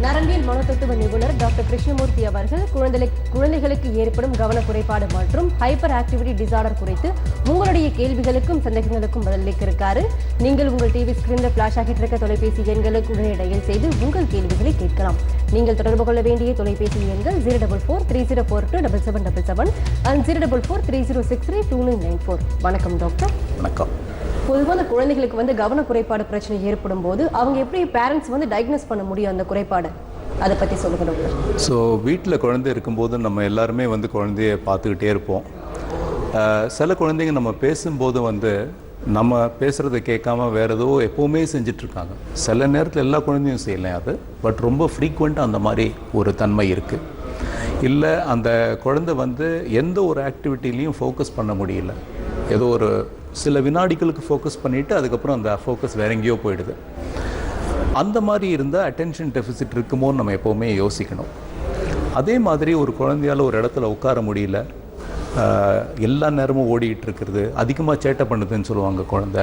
நரம்பியல் மனோதத்துவ நிபுணர் டாக்டர் கிருஷ்ணமூர்த்தி அவர்கள் குழந்தைகளுக்கு ஏற்படும் கவன குறைபாடு மற்றும் ஹைப்பர் ஆக்டிவிட்டி டிசார்டர் குறித்து உங்களுடைய கேள்விகளுக்கும் சந்தேகங்களுக்கும் பதிலளிக்க இருக்காரு. நீங்கள் உங்கள் டிவி ஸ்கிரீன்ல பிளாஷ் ஆகிட்டு இருக்க தொலைபேசி எண்களுக்கு உடனே டயல் செய்து உங்கள் கேள்விகளை கேட்கலாம். நீங்கள் தொடர்பு கொள்ள வேண்டிய தொலைபேசி எண்கள் 044-3042-7777 and 044-3063-2994. வணக்கம் டாக்டர். வணக்கம். பொதுவாக அந்த குழந்தைகளுக்கு கவன குறைபாடு பிரச்சனை ஏற்படும் போது அவங்க எப்படி பேரண்ட்ஸ் டயக்னோஸ் பண்ண முடியும் அந்த குறைபாடு, அதை பற்றி சொல்லுங்க டாக்டர். ஸோ வீட்டில் குழந்தை இருக்கும்போது நம்ம எல்லாருமே குழந்தைய பார்த்துக்கிட்டே இருப்போம். சில குழந்தைங்க நம்ம பேசும்போது நம்ம பேசுகிறத கேட்காம வேறு ஏதோ எப்போவுமே செஞ்சிட்ருக்காங்க. சில நேரத்தில் எல்லா குழந்தையும் செய்யலாம் அது, பட் ரொம்ப ஃப்ரீக்வெண்ட்டாக அந்த மாதிரி ஒரு தன்மை இருக்குது. இல்லை அந்த குழந்தை எந்த ஒரு ஆக்டிவிட்டிலையும் ஃபோக்கஸ் பண்ண முடியல, ஏதோ ஒரு சில வினாடிகளுக்கு ஃபோக்கஸ் பண்ணிவிட்டு அதுக்கப்புறம் அந்த ஃபோக்கஸ் வேற எங்கேயோ போயிடுது. அந்த மாதிரி இருந்தால் அட்டென்ஷன் டெஃபிசிட் இருக்குமோன்னு நம்ம எப்போவுமே யோசிக்கணும். அதே மாதிரி ஒரு குழந்தையால் ஒரு இடத்துல உட்கார முடியல, எல்லா நேரமும் ஓடிக்கிட்டு இருக்கிறது, அதிகமாக சேட்டை பண்ணுதுன்னு சொல்லுவாங்க, குழந்தை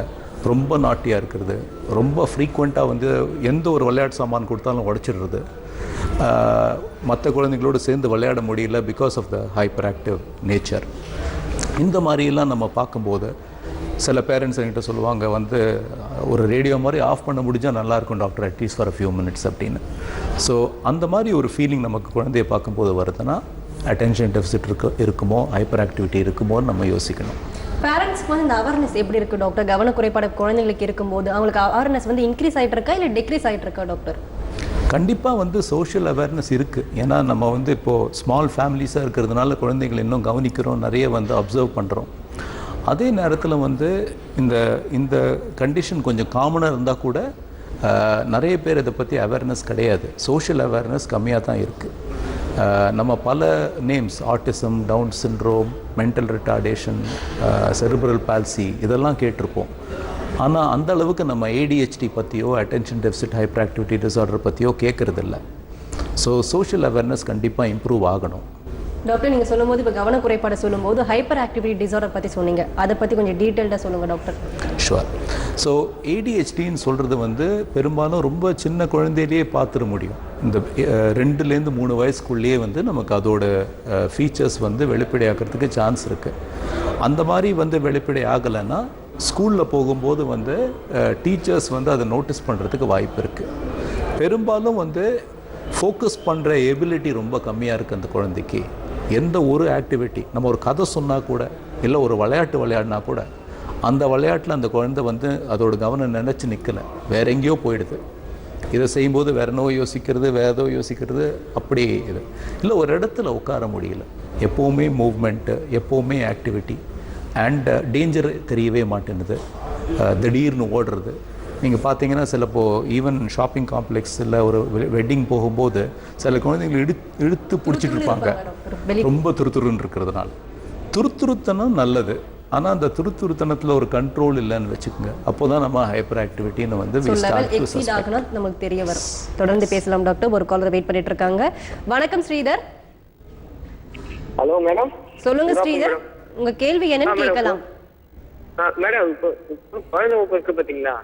ரொம்ப நாட்டியாக இருக்கிறது, ரொம்ப ஃப்ரீக்வெண்ட்டாக எந்த ஒரு விளையாட்டு சாமான் கொடுத்தாலும் உடச்சிடுறது, மற்ற குழந்தைங்களோடு சேர்ந்து விளையாட முடியல because of the hyper active nature. இந்த மாதிரியெல்லாம் நம்ம பார்க்கும்போது சில பேரண்ட்ஸ் என்கிட்ட சொல்லுவாங்க ஒரு ரேடியோ மாதிரி ஆஃப் பண்ண முடிஞ்சால் நல்லாயிருக்கும் doctor, at least for few minutes அப்படின்னு. ஸோ அந்த மாதிரி ஒரு ஃபீலிங் நமக்கு குழந்தைய பார்க்கும்போது வருதுன்னா அட்டென்ஷன் டெஃபிசிட் இருக்குமோ, ஹைப்பர் ஆக்டிவிட்டி இருக்குமோன்னு நம்ம யோசிக்கணும். பேரண்ட்ஸ்க்கு இந்த அவேர்னஸ் எப்படி இருக்குது டாக்டர்? கவன குறைபாடு குழந்தைங்களுக்கு இருக்கும்போது அவங்களுக்கு அவேர்னஸ் இன்க்ரீஸ் ஆகிட்டு இருக்கா இல்லை டிக்ரீஸ் ஆகிட்டு இருக்கா டாக்டர்? கண்டிப்பாக சோஷியல் அவேர்னஸ் இருக்குது. ஏன்னா நம்ம இப்போது ஸ்மால் ஃபேமிலிஸாக இருக்கிறதுனால குழந்தைகள் இன்னும் கவனிக்கிறோம், நிறைய அப்சர்வ் பண்ணுறோம். அதே நேரத்தில் இந்த கண்டிஷன் கொஞ்சம் காமனாக இருந்தால் கூட நிறைய பேர் இதை பற்றி அவேர்னஸ் கிடையாது, சோஷியல் அவேர்னஸ் கம்மியாக தான் இருக்குது. நம்ம பல names, autism, down syndrome, mental retardation, cerebral palsy இதெல்லாம் கேட்டிருப்போம். ஆனால் அந்த அளவுக்கு நம்ம ADHD பற்றியோ, attention deficit hyper activity disorder பற்றியோ கேட்குறதில்ல. ஸோ சோஷியல் அவேர்னஸ் கண்டிப்பாக இம்ப்ரூவ் ஆகணும். டாக்டர், நீங்கள் சொல்லும்போது இப்போ கவன குறைபாடு சொல்லும்போது ஹைப்பர் ஆக்டிவிட்டி டிசார்டர் பற்றி சொன்னீங்க, அதை பற்றி கொஞ்சம் டீட்டெயில்டாக சொல்லுங்கள் டாக்டர். ஷுவர். ஸோ ADHDன்னு சொல்கிறது பெரும்பாலும் ரொம்ப சின்ன குழந்தையிலேயே பார்த்துட முடியும். இந்த 2லேருந்து 3 வயசுக்குள்ளேயே நமக்கு அதோட ஃபீச்சர்ஸ் வெளிப்படையாகிறதுக்கு சான்ஸ் இருக்குது. அந்த மாதிரி வெளிப்படை ஆகலைன்னா ஸ்கூலில் போகும்போது டீச்சர்ஸ் அதை நோட்டீஸ் பண்ணுறதுக்கு வாய்ப்பு இருக்குது. பெரும்பாலும் ஃபோக்கஸ் பண்ணுற எபிலிட்டி ரொம்ப கம்மியாக இருக்குது அந்த குழந்தைக்கு. எந்த ஒரு ஆக்டிவிட்டி, நம்ம ஒரு கதை சொன்னால் கூட, இல்லை ஒரு விளையாட்டு விளையாடினா கூட, அந்த விளையாட்டில் அந்த குழந்தை அதோட கவனம் நினச்சி நிற்கலை, வேற எங்கேயோ போயிடுது. இதை செய்யும்போது வேற என்னவோ யோசிக்கிறது, வேற ஏதோ யோசிக்கிறது, அப்படி இது இல்லை. ஒரு இடத்துல உட்கார முடியல, எப்போவுமே மூவ்மெண்ட்டு, எப்போவுமே ஆக்டிவிட்டி, அண்ட் டேஞ்சர் தெரியவே மாட்டேன்னுது, திடீர்னு ஓடுறது. நீங்கள் பார்த்தீங்கன்னா சிலப்போ ஈவன் ஷாப்பிங் காம்ப்ளெக்ஸில் ஒரு வெட்டிங் போகும்போது சில குழந்தைங்களை இழுத்து பிடிச்சிட்டு இருப்பாங்க, ரொம்ப துருத்துருன்னு இருக்கிறதுனால. துருத்துருத்தனம் நல்லது, ஆனால் அந்த துருத்துருத்தனத்தில் ஒரு கண்ட்ரோல் இல்லைன்னு வச்சுக்கோங்க, அப்போ தான் நம்ம ஹைப்பர் ஆக்டிவிட்டின்னு நமக்கு தெரிய வரும். தொடர்ந்து பேசலாம் டாக்டர். ஒரு காலர் வெயிட் பண்ணிட்டு இருக்காங்க. வணக்கம் ஸ்ரீதர். Hello madam. சொல்லுங்க ஸ்ரீதர், உங்க கேள்வி என்னன்னு கேட்கலாம். மேடம், குழந்தை இருக்கு பாத்தீங்களா?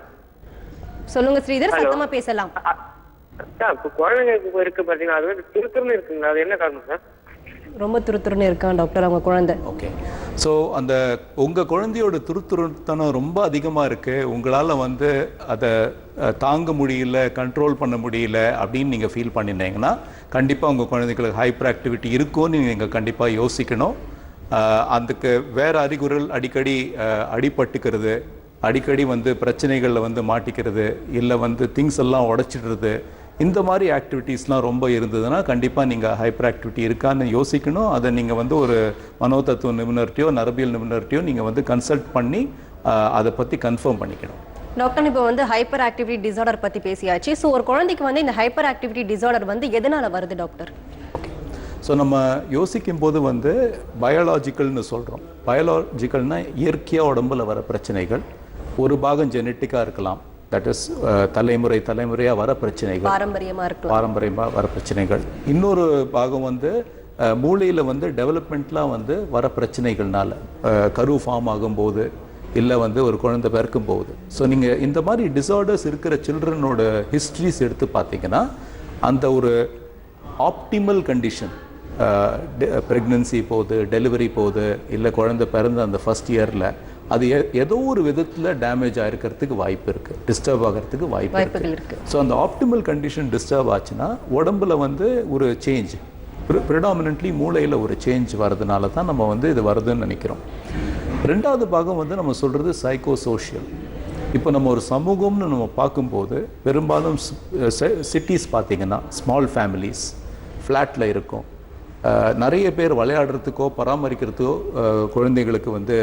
சொல்லுங்க ஸ்ரீதர், சத்தமா பேசலாம். குழந்தைங்க இருக்கு பாத்தீங்கன்னா அது துருத்துருன்னு இருக்குங்களா, அது என்ன காரணம் சார்? ரொம்ப துருத்துருன்னு இருக்கான் டாக்டர் அவங்க குழந்தை. ஓகே. ஸோ அந்த உங்கள் குழந்தையோட துருத்துருத்தனம் ரொம்ப அதிகமாக இருக்குது, உங்களால் அதை தாங்க முடியல, கண்ட்ரோல் பண்ண முடியல அப்படின்னு நீங்கள் ஃபீல் பண்ணினீங்கன்னா கண்டிப்பாக உங்கள் குழந்தைகளுக்கு ஹைப்பர் ஆக்டிவிட்டி இருக்கும்னு நீங்கள் கண்டிப்பாக யோசிக்கணும். அதுக்கு வேறு அறிகுறிகள் அடிக்கடி அடிபட்டுக்கிறது, அடிக்கடி பிரச்சனைகளில் மாட்டிக்கிறது, இல்லை திங்ஸ் எல்லாம் உடைச்சிடுறது, இந்த மாதிரி ஆக்டிவிட்டீஸ்லாம் ரொம்ப இருந்ததுன்னா கண்டிப்பாக நீங்கள் ஹைப்பர் ஆக்டிவிட்டி இருக்கான்னு யோசிக்கணும். அதை நீங்கள் ஒரு மனோதத்துவ நிபுணர்கிட்டையோ, நரம்பியல் நிபுணர்கிட்டையோ நீங்கள் கன்சல்ட் பண்ணி அதை பற்றி கன்ஃபார்ம் பண்ணிக்கணும். டாக்டர், இப்போ ஹைப்பர் ஆக்டிவிட்டி டிசார்டர் பற்றி பேசியாச்சு. ஸோ ஒரு குழந்தைக்கு இந்த ஹைப்பர் ஆக்டிவிட்டி டிசார்டர் எதனால் வருது டாக்டர்? ஸோ நம்ம யோசிக்கும் போது பயாலாஜிக்கல்னு சொல்கிறோம். பயாலாஜிக்கல்னால் இயற்கையாக உடம்புல வர பிரச்சனைகள். ஒரு பாகம் ஜெனட்டிக்காக இருக்கலாம், தட் இஸ் தலைமுறையாக வர பிரச்சனைகள், பாரம்பரியமாக வர பிரச்சனைகள். இன்னொரு பாகம் மூளையில் டெவலப்மெண்ட்லாம் வர பிரச்சனைகள்னால, கரு ஃபார்ம் ஆகும்போது, இல்லை ஒரு குழந்தை பிறக்கும் போகுது. ஸோ நீங்கள் இந்த மாதிரி டிசார்டர்ஸ் இருக்கிற சில்ட்ரனோட ஹிஸ்ட்ரிஸ் எடுத்து பார்த்தீங்கன்னா அந்த ஒரு ஆப்டிமல் கண்டிஷன், ப்ரெக்னன்சி போகுது, டெலிவரி போகுது, இல்லை குழந்தை பிறந்த அந்த ஃபர்ஸ்ட் இயரில் அது ஏதோ ஒரு விதத்தில் டேமேஜ் ஆகிருக்கிறதுக்கு வாய்ப்பு இருக்குது, டிஸ்டர்ப் ஆகிறதுக்கு வாய்ப்பு இருக்குது. ஸோ அந்த ஆப்டிமல் கண்டிஷன் டிஸ்டர்ப் ஆச்சுன்னா உடம்புல வந்து ஒரு சேஞ்ச், ப்ரிடாமினன்ட்லி மூளையில் ஒரு சேஞ்ச் வர்றதுனால தான் நம்ம வந்து இது வருதுன்னு நினைக்கிறோம். ரெண்டாவது பாகம் வந்து நம்ம சொல்கிறது சைக்கோ சோஷியல். இப்போ நம்ம ஒரு சமூகம்னு நம்ம பார்க்கும்போது பெரும்பாலும் சிட்டிஸ் பார்த்திங்கன்னா ஸ்மால் ஃபேமிலிஸ், ஃப்ளாட்டில் இருக்கும், நிறைய பேர் விளையாடுறதுக்கோ பராமரிக்கிறதுக்கோ குழந்தைகளுக்கு வந்து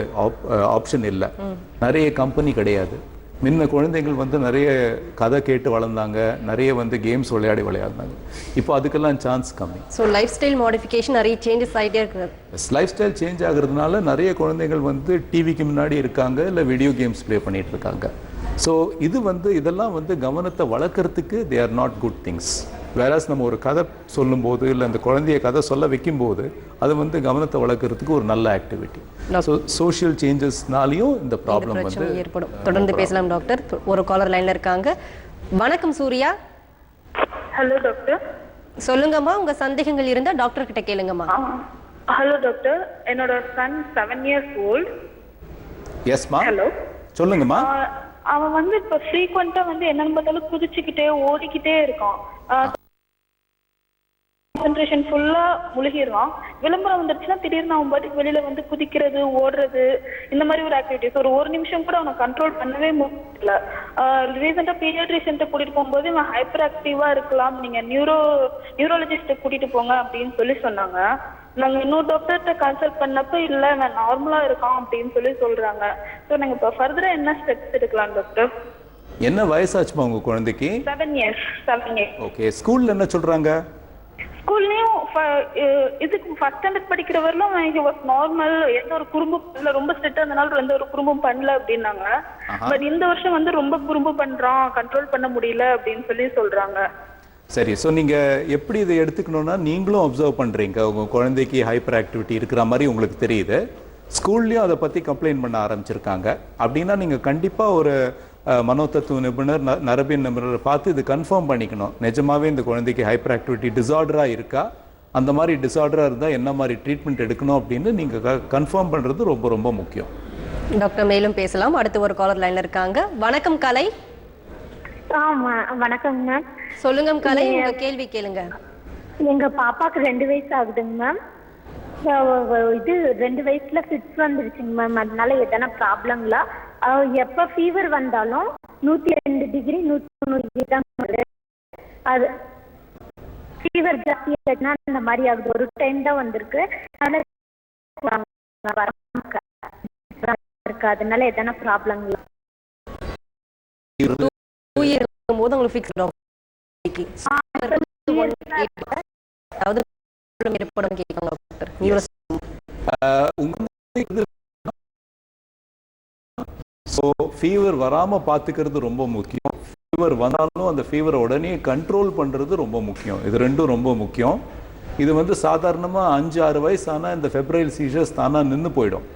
ஆப்ஷன் இல்லை, நிறைய கம்பெனி கிடையாது. முன்ன குழந்தைகள் வந்து நிறைய கதை கேட்டு வளர்ந்தாங்க, நிறைய வந்து கேம்ஸ் விளையாடினாங்க. இப்போ அதுக்கெல்லாம் சான்ஸ் கம்மி. ஸோ லைஃப் ஸ்டைல் மாடிஃபிகேஷன் நிறைய சேஞ்சஸ் ஆகிட்டே இருக்குது. லைஃப் ஸ்டைல் சேஞ்ச் ஆகுறதுனால நிறைய குழந்தைகள் வந்து டிவிக்கு முன்னாடி இருக்காங்க, இல்லை வீடியோ கேம்ஸ் ப்ளே பண்ணிட்டு இருக்காங்க. ஸோ இதெல்லாம் வந்து கவனத்தை வளர்க்குறதுக்கு they are not good things. Whereas நம்ம ஒரு கதை சொல்லும்போது இல்லை அந்த குழந்தைய கதை சொல்ல வைக்கும்போது அது வந்து கவனத்தை வளர்க்குறதுக்கு ஒரு நல்ல ஆக்டிவிட்டி. ஸோ சோஷியல் சேஞ்சஸ்னாலையும் இந்த ப்ராப்ளம் வந்து ஏற்படும். தொடர்ந்து பேசலாம் டாக்டர். ஒரு காலர் லைன்ல இருக்காங்க. வணக்கம் சூர்யா. Hello doctor. சொல்லுங்கம்மா, உங்க சந்தேகங்கள் இருந்தா டாக்டர் கிட்ட கேளுங்கம்மா. ஹலோ டாக்டர், என்னோட சன் 7 years old. எஸ்மா. ஹலோ, சொல்லுங்கம்மா. அவன் வந்து இப்ப ஃப்ரீக்வெண்டா வந்து என்னன்னு பார்த்தாலும் குதிச்சுக்கிட்டே ஓடிக்கிட்டே இருக்கான். கான்சென்ட்ரேஷன் ஃபுல்லா முழுகிடுவான். விளம்பரம் வந்துருச்சுன்னா திடீர்னு அவன் பாட்டுக்கு வெளியில வந்து குதிக்கிறது, ஓடுறது, இந்த மாதிரி ஒரு ஆக்டிவிட்டிஸ் ஒரு நிமிஷம் கூட அவனை கண்ட்ரோல் பண்ணவே முடியல. ரீசெண்டா பீடியாட்ரிஷியன்ட்ட கூட்டிட்டு போகும்போது இவன் ஹைப்பர் ஆக்டிவா இருக்கலாம், நீங்க நியூரோலஜிஸ்ட கூட்டிட்டு போங்க அப்படின்னு சொல்லி சொன்னாங்க. நாங்க இன்னொரு டாக்டர்கிட்ட கன்சல்ட் பண்ணப்ப இல்ல நான் நார்மலா இருக்கான் அப்படின்னு சொல்றாங்க. ஸோ நாங்க இப்போ ஃபர்தரா என்ன ஸ்டெப்ஸ் எடுக்கலாம் டாக்டர்? என்ன வயசாச்சுமா உங்க குழந்தைக்கு? 7 years. ஓகே. ஸ்கூல்ல என்ன சொல்றாங்க? ஸ்கூல்லயும் இதுக்கு ஃபர்ஸ்ட் ஸ்டாண்டர்ட் படிக்கிற வரலும் ஹி வாஸ் நார்மல், எந்த ஒரு குறும்பும் பண்ணல, ரொம்ப ஸ்ட்ரிக்டா இருந்தனால எந்த ஒரு குறும்பும் பண்ணல அப்படின்னாங்க. பட் இந்த வருஷம் வந்து ரொம்ப குறும்பு பண்றான், கண்ட்ரோல் பண்ண முடியல அப்படின்னு சொல்றாங்க. சரி. ஸோ நீங்கள் எப்படி இதை எடுத்துக்கணும்னா நீங்களும் அப்சர்வ் பண்ணுறீங்க, உங்கள் குழந்தைக்கு ஹைப்பர் ஆக்டிவிட்டி இருக்கிற மாதிரி உங்களுக்கு தெரியுது, ஸ்கூல்லையும் அதை பற்றி கம்ப்ளைண்ட் பண்ண ஆரம்பிச்சிருக்காங்க அப்படின்னா நீங்கள் கண்டிப்பாக ஒரு மனோதத்துவ நிபுணர், நரபியல் நிபுணரை பார்த்து இது கன்ஃபார்ம் பண்ணிக்கணும். நிஜமாவே இந்த குழந்தைக்கு ஹைப்பர் ஆக்டிவிட்டி டிசார்டராக இருக்கா, அந்த மாதிரி டிசார்டராக இருந்தால் என்ன மாதிரி ட்ரீட்மெண்ட் எடுக்கணும் அப்படின்னு நீங்கள் கன்ஃபார்ம் பண்ணுறது ரொம்ப ரொம்ப முக்கியம். டாக்டர் மேலும் பேசலாம். அடுத்து ஒரு காலர் லைன்ல இருக்காங்க. வணக்கம் கலை. வணக்கம் மேம். சொல்லுங்க கலை, உங்க கேள்வி கேளுங்க. எங்க பாப்பாக்கு 2 வயசு ஆகுதுங்க மேம். இது 2 வயசுல ஃபிட்ஸ் வந்துருச்சுங்க மேம். அதனால எதனா ப்ராப்ளங்களா? எப்ப ஃபீவர் வந்தாலும் 102 டிகிரி 103 டிகிரி தான் வருது. அது ஃபீவர் ஜாஸ்தியா இருக்குன்னா அந்த மாதிரி ஆகுது. ஒரு டைம் தான் வந்திருக்கு. அதனால எதனா ப்ராப்ளங்களா? போது உங்களுக்கு ஃபிக்ஸ் ஃபீவர் வராம பாத்துக்கிறது ரொம்ப முக்கியம். ஃபீவர் வந்தாலும் அந்த ஃபீவரை உடனே கண்ட்ரோல் பண்றது ரொம்ப முக்கியம். இது ரெண்டும் ரொம்ப முக்கியம். இது வந்து சாதாரணமா 5-6 வயசு ஆனா இந்த ஃபெப்ரைல் சீசர்ஸ் தானா நின்று போயிடும்.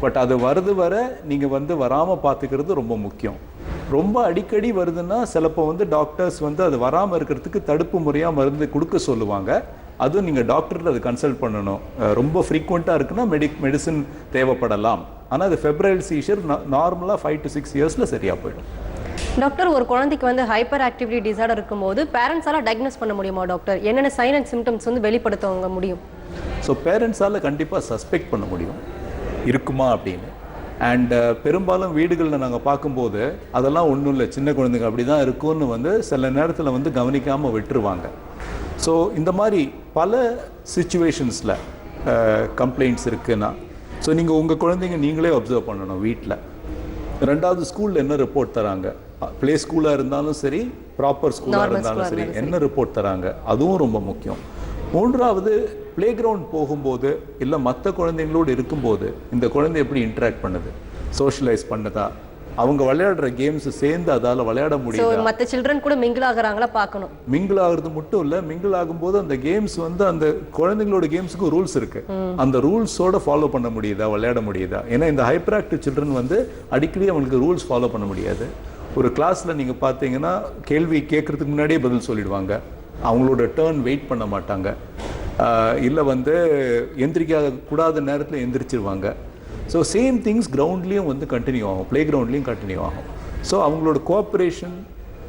பட் அது வருது வர நீங்க வந்து வராம பாத்துக்கிறது ரொம்ப முக்கியம். ரொம்ப அடிக்கடி வருதுன்னா சிலப்போ வந்து டாக்டர்ஸ் வந்து அது வராமல் இருக்கிறதுக்கு தடுப்பு முறையாக மருந்து கொடுக்க சொல்லுவாங்க. அதுவும் நீங்கள் டாக்டர்கிட்ட அது கன்சல்ட் பண்ணணும். ரொம்ப ஃப்ரீக்வெண்ட்டாக இருக்குன்னா மெடிசன் தேவைப்படலாம். ஆனால் அது ஃபெப்ரைல் சீஷர் நார்மலாக 5 to 6 இயர்ஸில் சரியாக போயிடும். டாக்டர், ஒரு குழந்தைக்கு வந்து ஹைப்பர் ஆக்டிவிட்டி டிசார்டர் இருக்கும்போது பேரண்ட்ஸால டயக்னோஸ் பண்ண முடியுமா டாக்டர்? என்னென்ன சைன் அண்ட் சிம்டம்ஸ் வந்து வெளிப்படுத்த முடியும்? ஸோ பேரண்ட்ஸால் கண்டிப்பாக சஸ்பெக்ட் பண்ண முடியும் இருக்குமா அப்படின்னு. அண்ட் பெரும்பாலும் வீடுகளில் நாங்கள் பார்க்கும்போது அதெல்லாம் ஒன்றும் இல்லை, சின்ன குழந்தைங்க அப்படி தான் இருக்கும்னு வந்து சில நேரத்தில் வந்து கவனிக்காமல் விட்டுருவாங்க. ஸோ இந்த மாதிரி பல சிச்சுவேஷன்ஸில் கம்ப்ளைண்ட்ஸ் இருக்குன்னா ஸோ நீங்கள் உங்கள் குழந்தைங்க நீங்களே அப்சர்வ் பண்ணணும் வீட்டில். ரெண்டாவது, ஸ்கூலில் என்ன ரிப்போர்ட் தராங்க, ப்ளே ஸ்கூலாக இருந்தாலும் சரி, ப்ராப்பர் ஸ்கூலாக இருந்தாலும் சரி, என்ன ரிப்போர்ட் தராங்க, அதுவும் ரொம்ப முக்கியம். மூன்றாவது, பிளே கிரவுண்ட் போகும்போது இல்லை மற்ற குழந்தைங்களோடு இருக்கும்போது இந்த குழந்தை எப்படி இன்டராக்ட் பண்ணுது, சோஷியலைஸ் பண்ணுதா, அவங்க விளையாடுற கேம்ஸ் சேர்ந்து அதால் விளையாட முடியுது. மற்ற சில்ட்ரன் கூட மிங்கிள் ஆகுறாங்களா பார்க்கணும். மிங்கிள் ஆகுறது மட்டும் இல்லை, மிங்கிள் ஆகும்போது அந்த கேம்ஸ் வந்து அந்த குழந்தைங்களோட கேம்ஸுக்கு ரூல்ஸ் இருக்கு, அந்த ரூல்ஸோட ஃபாலோ பண்ண முடியுதா, விளையாட முடியுதா. ஏன்னா இந்த ஹைப்பர் ஆக்டிவ் சில்ட்ரன் வந்து அடிக்கடி அவங்களுக்கு ரூல்ஸ் ஃபாலோ பண்ண முடியாது. ஒரு கிளாஸில் நீங்கள் பார்த்தீங்கன்னா கேள்வி கேட்கறதுக்கு முன்னாடியே பதில் சொல்லிடுவாங்க, அவங்களோட டேர்ன் வெயிட் பண்ண மாட்டாங்க, இல்லை வந்து எந்திரிக்காத கூடாத நேரத்தில் எந்திரிச்சிருவாங்க. ஸோ சேம் திங்ஸ் கிரவுண்ட்லேயும் வந்து கண்டினியூ ஆகும், ப்ளே கிரவுண்ட்லேயும் கண்டினியூ ஆகும். ஸோ அவங்களோட கோஆப்ரேஷன்,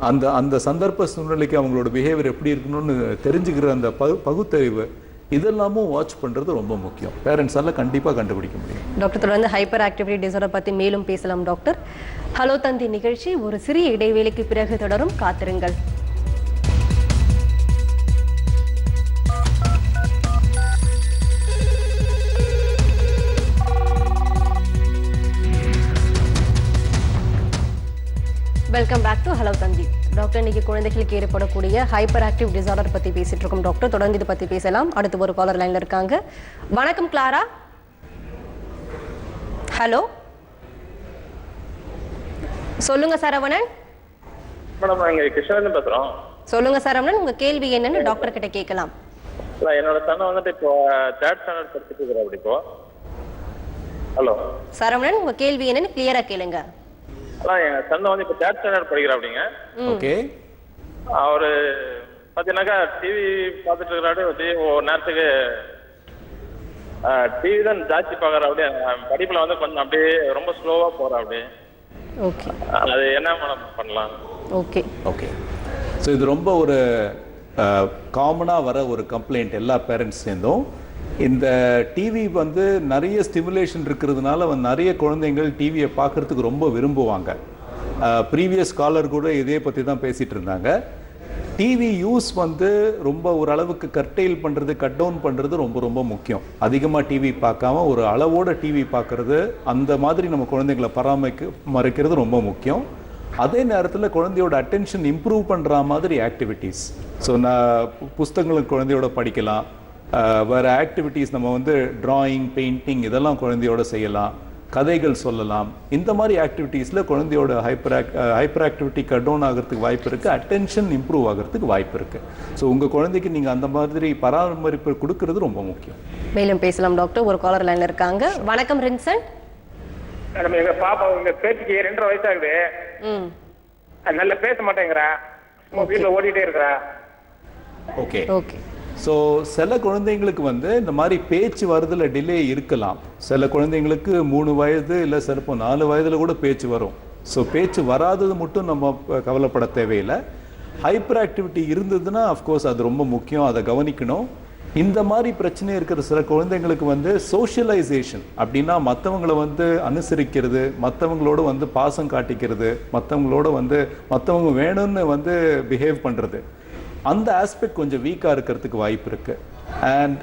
அந்த அந்த சந்தர்ப்ப சூழ்நிலைக்கு அவங்களோட பிஹேவியர் எப்படி இருக்கணும்னு தெரிஞ்சுக்கிற அந்த பகுத்தறிவு, இதெல்லாமும் வாட்ச் பண்ணுறது ரொம்ப முக்கியம். பேரண்ட்ஸால் கண்டிப்பாக கண்டுபிடிக்க முடியும். டாக்டர் தொடர்ந்து ஹைப்பர் ஆக்டிவிட்டி டிசார்டர் பற்றி மேலும் பேசலாம் டாக்டர். ஹலோ தந்தி நிகழ்ச்சி ஒரு சிறிய இடைவேளைக்கு பிறகு தொடரும், காத்திருங்கள். Welcome back to hello Thanthi. Doctor, இன்னைக்கு குழந்தைகளுக்கு ஏற்படக்கூடிய ஹைப்பர் ஆக்டிவ் டிசார்டர் பற்றி பேசிட்டு இருக்கோம் டாக்டர். தொடர்ந்து இதை பற்றி பேசலாம். அடுத்து ஒரு காலர் லைனில் இருக்காங்க. வணக்கம் கிளாரா. ஹலோ, சொல்லுங்க சரவணன். மேடம், நாங்கள் கிருஷ்ணன் பேசுகிறோம். சொல்லுங்க சரவணன், உங்க கேள்வி என்னன்னு டாக்டர் கிட்ட கேட்கலாம். என்னோட சன் வந்துட்டு இப்போ 3rd ஸ்டாண்டர்ட் படிச்சுட்டு இருக்கிறார். அப்படி இப்போ ஹலோ சரவணன், உங்க கேள்வி என்னன்னு கிளியரா கேளுங்க. அதான் என் சன் வந்து இப்போ 3rd ஸ்டாண்டர்ட் படிக்கிறா. அப்படிங்க. ஓகே. அவரு பார்த்தீங்கன்னாக்கா டிவி பார்த்துட்டு இருக்கிறாரு. ஒரு நேரத்துக்கு டிவி தான் ஜாஸ்தி பார்க்குறா. அப்படியே படிப்பில் வந்து கொஞ்சம் அப்படியே ரொம்ப ஸ்லோவாக போகிறா. அப்படியே ஓகே, அது என்ன மேடம் பண்ணலாம்? Okay okay. ஸோ இது ரொம்ப ஒரு காமனாக வர ஒரு கம்ப்ளைண்ட் எல்லா பேரண்ட்ஸ் சேர்ந்தும். இந்த டிவி வந்து நிறைய ஸ்டிமுலேஷன் இருக்கிறதுனால நிறைய குழந்தைங்கள் டிவியை பார்க்குறதுக்கு ரொம்ப விரும்புவாங்க. ப்ரீவியஸ் காலர் கூட இதே பற்றி தான் பேசிகிட்டு இருந்தாங்க. டிவி யூஸ் வந்து ரொம்ப ஓரளவுக்கு கர்டெயில் பண்ணுறது, கட் டவுன் பண்ணுறது ரொம்ப ரொம்ப முக்கியம். அதிகமாக டிவி பார்க்காம ஒரு அளவோட டிவி பார்க்குறது, அந்த மாதிரி நம்ம குழந்தைங்களை மறைக்கிறது ரொம்ப முக்கியம். அதே நேரத்தில் குழந்தையோட அட்டென்ஷன் இம்ப்ரூவ் பண்ணுற மாதிரி ஆக்டிவிட்டீஸ், ஸோ நான் புஸ்தகங்களுக்கு குழந்தையோட படிக்கலாம், வேறு ஆக்டிவிட்டீஸ் நம்ம வந்து ட்ராயிங், பெயிண்டிங் இதெல்லாம் குழந்தையோட செய்யலாம், கதைகள் சொல்லலாம். இந்த மாதிரி ஆக்டிவிட்டீஸில் குழந்தையோட ஹைப்பர் ஆக்டிவிட்டி கட் டவுன் ஆகிறதுக்கு வாய்ப்பு இருக்குது, அட்டென்ஷன் இம்ப்ரூவ் ஆகிறதுக்கு வாய்ப்பு இருக்குது. ஸோ உங்கள் குழந்தைக்கு நீங்கள் அந்த மாதிரி பராமரிப்பு கொடுக்கறது ரொம்ப முக்கியம். மேலும் பேசலாம் டாக்டர். ஒரு காலர் லைனில் இருக்காங்க. வணக்கம் ரின்சன். மேடம், எங்கள் பாப்பா உங்கள் பேச்சுக்கு 2.5 வயசாகுது. நல்லா பேச மாட்டேங்கிறா, வீட்டில் ஓடிட்டே இருக்கிறா. Okay okay. ஸோ சில குழந்தைங்களுக்கு வந்து இந்த மாதிரி பேச்சு வரதில் டிலே இருக்கலாம். சில குழந்தைங்களுக்கு 3 வயது இல்லை சிலப்போ 4 வயதில் கூட பேச்சு வரும். ஸோ பேச்சு வராதது மட்டும் நம்ம கவலைப்பட தேவையில்லை. ஹைப்பர் ஆக்டிவிட்டி இருந்ததுன்னா அஃப்கோர்ஸ் அது ரொம்ப முக்கியம், அதை கவனிக்கணும். இந்த மாதிரி பிரச்சனை இருக்கிற சில குழந்தைங்களுக்கு வந்து சோஷியலைசேஷன் அப்படின்னா மற்றவங்களை வந்து அனுசரிக்கிறது, மற்றவங்களோட வந்து பாசம் காட்டிக்கிறது, மற்றவங்க வேணும்னு வந்து பிஹேவ் பண்ணுறது, அந்த ஆஸ்பெக்ட் கொஞ்சம் வீக்காக இருக்கிறதுக்கு வாய்ப்பு இருக்குது. அண்ட்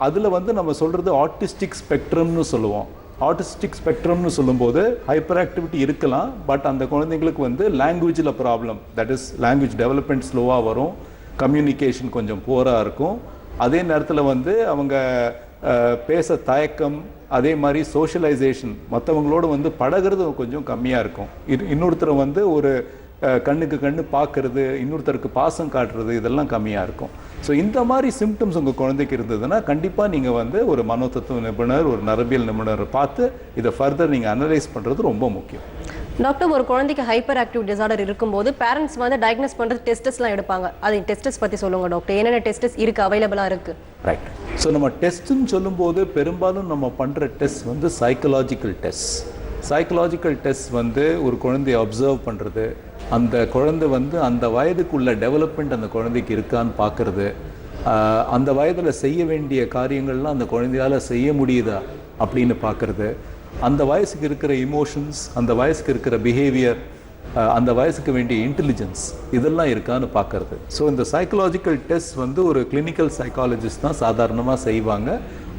அதில் வந்து நம்ம சொல்கிறது ஆட்டிஸ்டிக் ஸ்பெக்ட்ரம்னு சொல்லுவோம். ஆட்டிஸ்டிக் ஸ்பெக்ட்ரம்னு சொல்லும்போது ஹைப்பர் ஆக்டிவிட்டி இருக்கலாம், பட் அந்த குழந்தைங்களுக்கு வந்து லாங்குவேஜில் problem, that is language development ஸ்லோவாக வரும், கம்யூனிகேஷன் கொஞ்சம் புவராக இருக்கும். அதே நேரத்தில் வந்து அவங்க பேச தயக்கம், அதே மாதிரி சோஷியலைசேஷன், மற்றவங்களோட வந்து பழகிறது கொஞ்சம் கம்மியாக இருக்கும். இன்னொருத்தரை வந்து ஒரு கண்ணுக்கு கண்ணு பார்க்கறது, இன்னொருத்தருக்கு பாசம் காட்டுறது, இதெல்லாம் கம்மியாக இருக்கும். ஸோ இந்த மாதிரி சிம்டம்ஸ் உங்கள் குழந்தைக்கு இருந்ததுன்னா கண்டிப்பாக நீங்கள் வந்து ஒரு மனோதத்துவ நிபுணர், ஒரு நரம்பியல் நிபுணரை பார்த்து இதை ஃபர்தர் நீங்கள் அனலைஸ் பண்ணுறது ரொம்ப முக்கியம். டாக்டர், ஒரு குழந்தைக்கு ஹைப்பர் ஆக்டிவ் டிசார்டர் இருக்கும்போது பேரண்ட்ஸ் வந்து டயக்னோஸ் பண்ணுறது டெஸ்ட்ஸ்லாம் எடுப்பாங்க. அது டெஸ்டஸ் பற்றி சொல்லுங்கள் டாக்டர். என்னென்ன டெஸ்டஸ் இருக்குது, அவைலபிளாக இருக்குது? ரைட். ஸோ நம்ம டெஸ்ட்டுன்னு சொல்லும்போது பெரும்பாலும் நம்ம பண்ணுற டெஸ்ட் வந்து சைக்கலாஜிக்கல் டெஸ்ட். சைக்கலாஜிக்கல் டெஸ்ட் வந்து ஒரு குழந்தைய அப்சர்வ் பண்ணுறது, அந்த குழந்தை வந்து அந்த வயதுக்குள்ள டெவலப்மெண்ட் அந்த குழந்தைக்கு இருக்கான்னு பார்க்குறது, அந்த வயதில் செய்ய வேண்டிய காரியங்கள்லாம் அந்த குழந்தையால் செய்ய முடியுதா அப்படின்னு பார்க்குறது, அந்த வயசுக்கு இருக்கிற இமோஷன்ஸ், அந்த வயசுக்கு இருக்கிற பிஹேவியர், அந்த வயசுக்கு வேண்டிய இன்டெலிஜென்ஸ் இதெல்லாம் இருக்கான்னு பார்க்குறது. ஸோ இந்த சைக்கலாஜிக்கல் டெஸ்ட் வந்து ஒரு கிளினிக்கல் சைக்காலஜிஸ்ட் தான் சாதாரணமாக செய்வாங்க.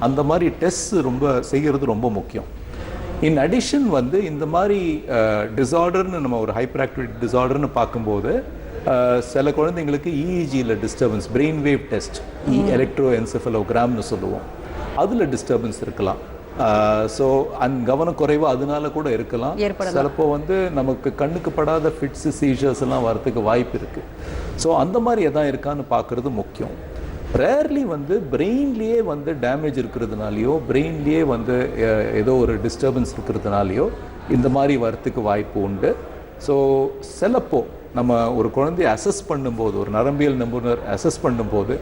அந்த மாதிரி டெஸ்ட் செய்கிறது ரொம்ப முக்கியம். இன் அடிஷன் வந்து இந்த மாதிரி டிசார்டர்னு நம்ம ஒரு ஹைப்பர் ஆக்டிவிட்டி டிசார்டர்னு பார்க்கும்போது சில குழந்தைங்களுக்கு இஇஜியில் disturbance, brain wave test, electro என்செஃபலோகிராம்னு சொல்லுவோம், அதில் டிஸ்டர்பன்ஸ் இருக்கலாம். ஸோ கவனக்குறைவு அதனால கூட இருக்கலாம். சிலப்போ வந்து நமக்கு கண்ணுக்கு படாத ஃபிட்ஸு, சீஷர்ஸ் எல்லாம் வரதுக்கு வாய்ப்பு இருக்குது. ஸோ அந்த மாதிரி எதாவது இருக்கான்னு பார்க்குறது முக்கியம். ரேர்லி வந்து பிரெயின்லேயே வந்து டேமேஜ் இருக்கிறதுனாலையோ, பிரெயின்லேயே வந்து ஏதோ ஒரு டிஸ்டர்பன்ஸ் இருக்கிறதுனாலையோ இந்த மாதிரி வரத்துக்கு வாய்ப்பு உண்டு. ஸோ சிலப்போ நம்ம ஒரு குழந்தைய அசஸ் பண்ணும்போது, ஒரு நரம்பியல் நிபுணர் அசஸ் பண்ணும்போது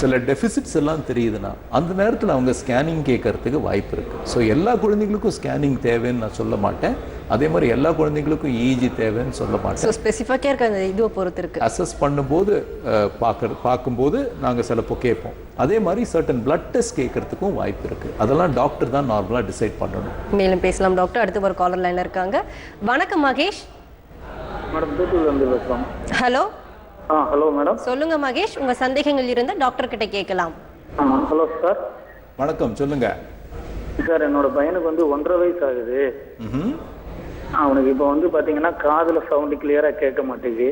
சில டெஃபிசிட்ஸ் எல்லாம் தெரியுதுன்னா அந்த நேரத்தில் அவங்க ஸ்கேனிங் கேட்கறதுக்கு வாய்ப்பு இருக்குது. ஸோ எல்லா குழந்தைங்களுக்கும் ஸ்கேனிங் தேவைன்னு நான் சொல்ல மாட்டேன். அதே மாதிரி எல்லா குழந்தைங்களுக்கும் இஇஜி தேவைன்னு சொல்ல மாட்டேன். ஸோ ஸ்பெசிஃபிக்காக இருக்க அந்த இதுவை பொறுத்து இருக்குது. அசஸ் பண்ணும்போது பார்க்கும்போது நாங்கள் சிலப்போ கேட்போம். அதே மாதிரி சர்டன் பிளட் டெஸ்ட் கேட்கறதுக்கும் வாய்ப்பு இருக்குது. அதெல்லாம் டாக்டர் தான் நார்மலாக டிசைட் பண்ணணும். மேலும் பேசலாம் டாக்டர். அடுத்து ஒரு காலர் லைனில் இருக்காங்க. வணக்கம் மகேஷ். மேடம் தூத்துக்குடியிலிருந்து பேசுகிறோம். ஹலோ. Hello madam. சொல்லுங்க மகேஷ், உங்க சந்தேகங்கள் இருந்தால் டாக்டர் கிட்ட கேட்கலாம். Hello sir. வணக்கம், சொல்லுங்க சார். என்னோட பையனுக்கு வந்து 1.5 வயசு ஆகுது. அவனுக்கு இப்போ வந்து பாத்தீங்கன்னா காதுல சவுண்டு கிளியரா கேட்க மாட்டேங்குது.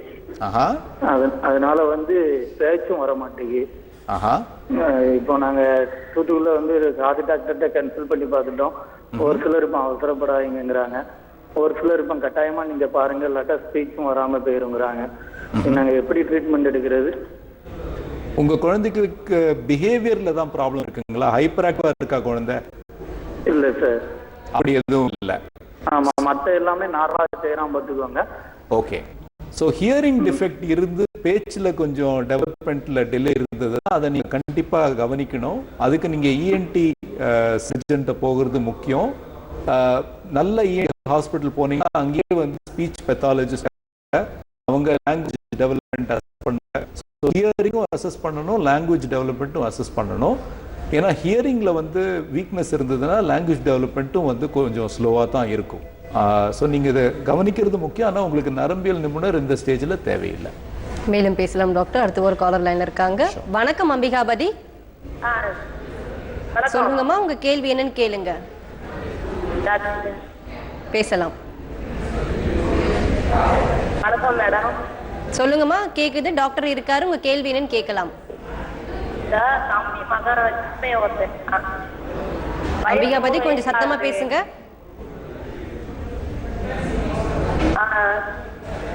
அதனால வந்து பேச்சும் வர மாட்டேங்குது. இப்போ நாங்க தூத்துக்குடியில வந்து காது டாக்டர்கிட்ட கன்சல்ட் பண்ணி பார்த்துட்டோம். ஒரு சிலர் இப்போ அவசரப்படாதீங்கிறாங்க, ஒரு சிலர் இப்போ கட்டாயமா நீங்க பாருங்க இல்லாட்டா ஸ்பீச்சும் வராம போயிருங்கிறாங்க. நாங்க எப்படி ட்ரீட்மெண்ட் எடுக்கிறது? உங்க குழந்தைக்கு பிஹேவியர்ல தான் ப்ராப்ளம் இருக்குங்களா? ஹைப்பர் ஆக்டிவா இருக்கா குழந்தை? இல்ல சார், அப்படி எதுவும் இல்லை. ஆமா, மற்ற எல்லாமே நார்மலா செய்யறான் பார்த்துக்கோங்க. ஓகே. ஸோ ஹியரிங் டிஃபெக்ட் இருந்து பேச்சில் கொஞ்சம் டெவலப்மெண்ட்ல டிலே இருந்ததுன்னா அதை நீங்கள் கண்டிப்பாக கவனிக்கணும். அதுக்கு நீங்கள் இஎன்டி சர்ஜன்ட்ட போகிறது முக்கியம். நல்ல இஎன்டி ஹாஸ்பிட்டல் போனீங்கன்னா அங்கேயே வந்து ஸ்பீச் பெத்தாலஜிஸ்ட் அவங்க லாங்குவேஜ் டெவலப்மெண்ட் அசஸ் பண்ண, ஹியரிங்கும் அசஸ் பண்ணணும், லாங்குவேஜ் டெவலப்மெண்ட்டும் அசஸ் பண்ணணும். ஏன்னா ஹியரிங்கில் வந்து வீக்னஸ் இருந்ததுன்னா லாங்குவேஜ் டெவலப்மெண்ட்டும் வந்து கொஞ்சம் ஸ்லோவாக தான் இருக்கும். ஸோ நீங்கள் இதை கவனிக்கிறது முக்கியம். ஆனால் உங்களுக்கு நரம்பியல் நிபுணர் இந்த ஸ்டேஜில் தேவையில்லை. மேலும் பேசலாம் டாக்டர். அடுத்து ஒரு காலர் லைன்ல இருக்காங்க. வணக்கம் அம்பிகாபதி. சொல்லுங்கம்மா, உங்க கேள்வி என்னன்னு கேளுங்க. பேசலாம். வணக்கம் மேடம். சொல்லுங்கம்மா, கேக்குது. டாக்டர் இருக்காரு, உங்க கேள்வி என்னன்னு கேட்கலாம். தம்பி மகன் அம்பிகாபதி, கொஞ்சம் சத்தமா பேசுங்க.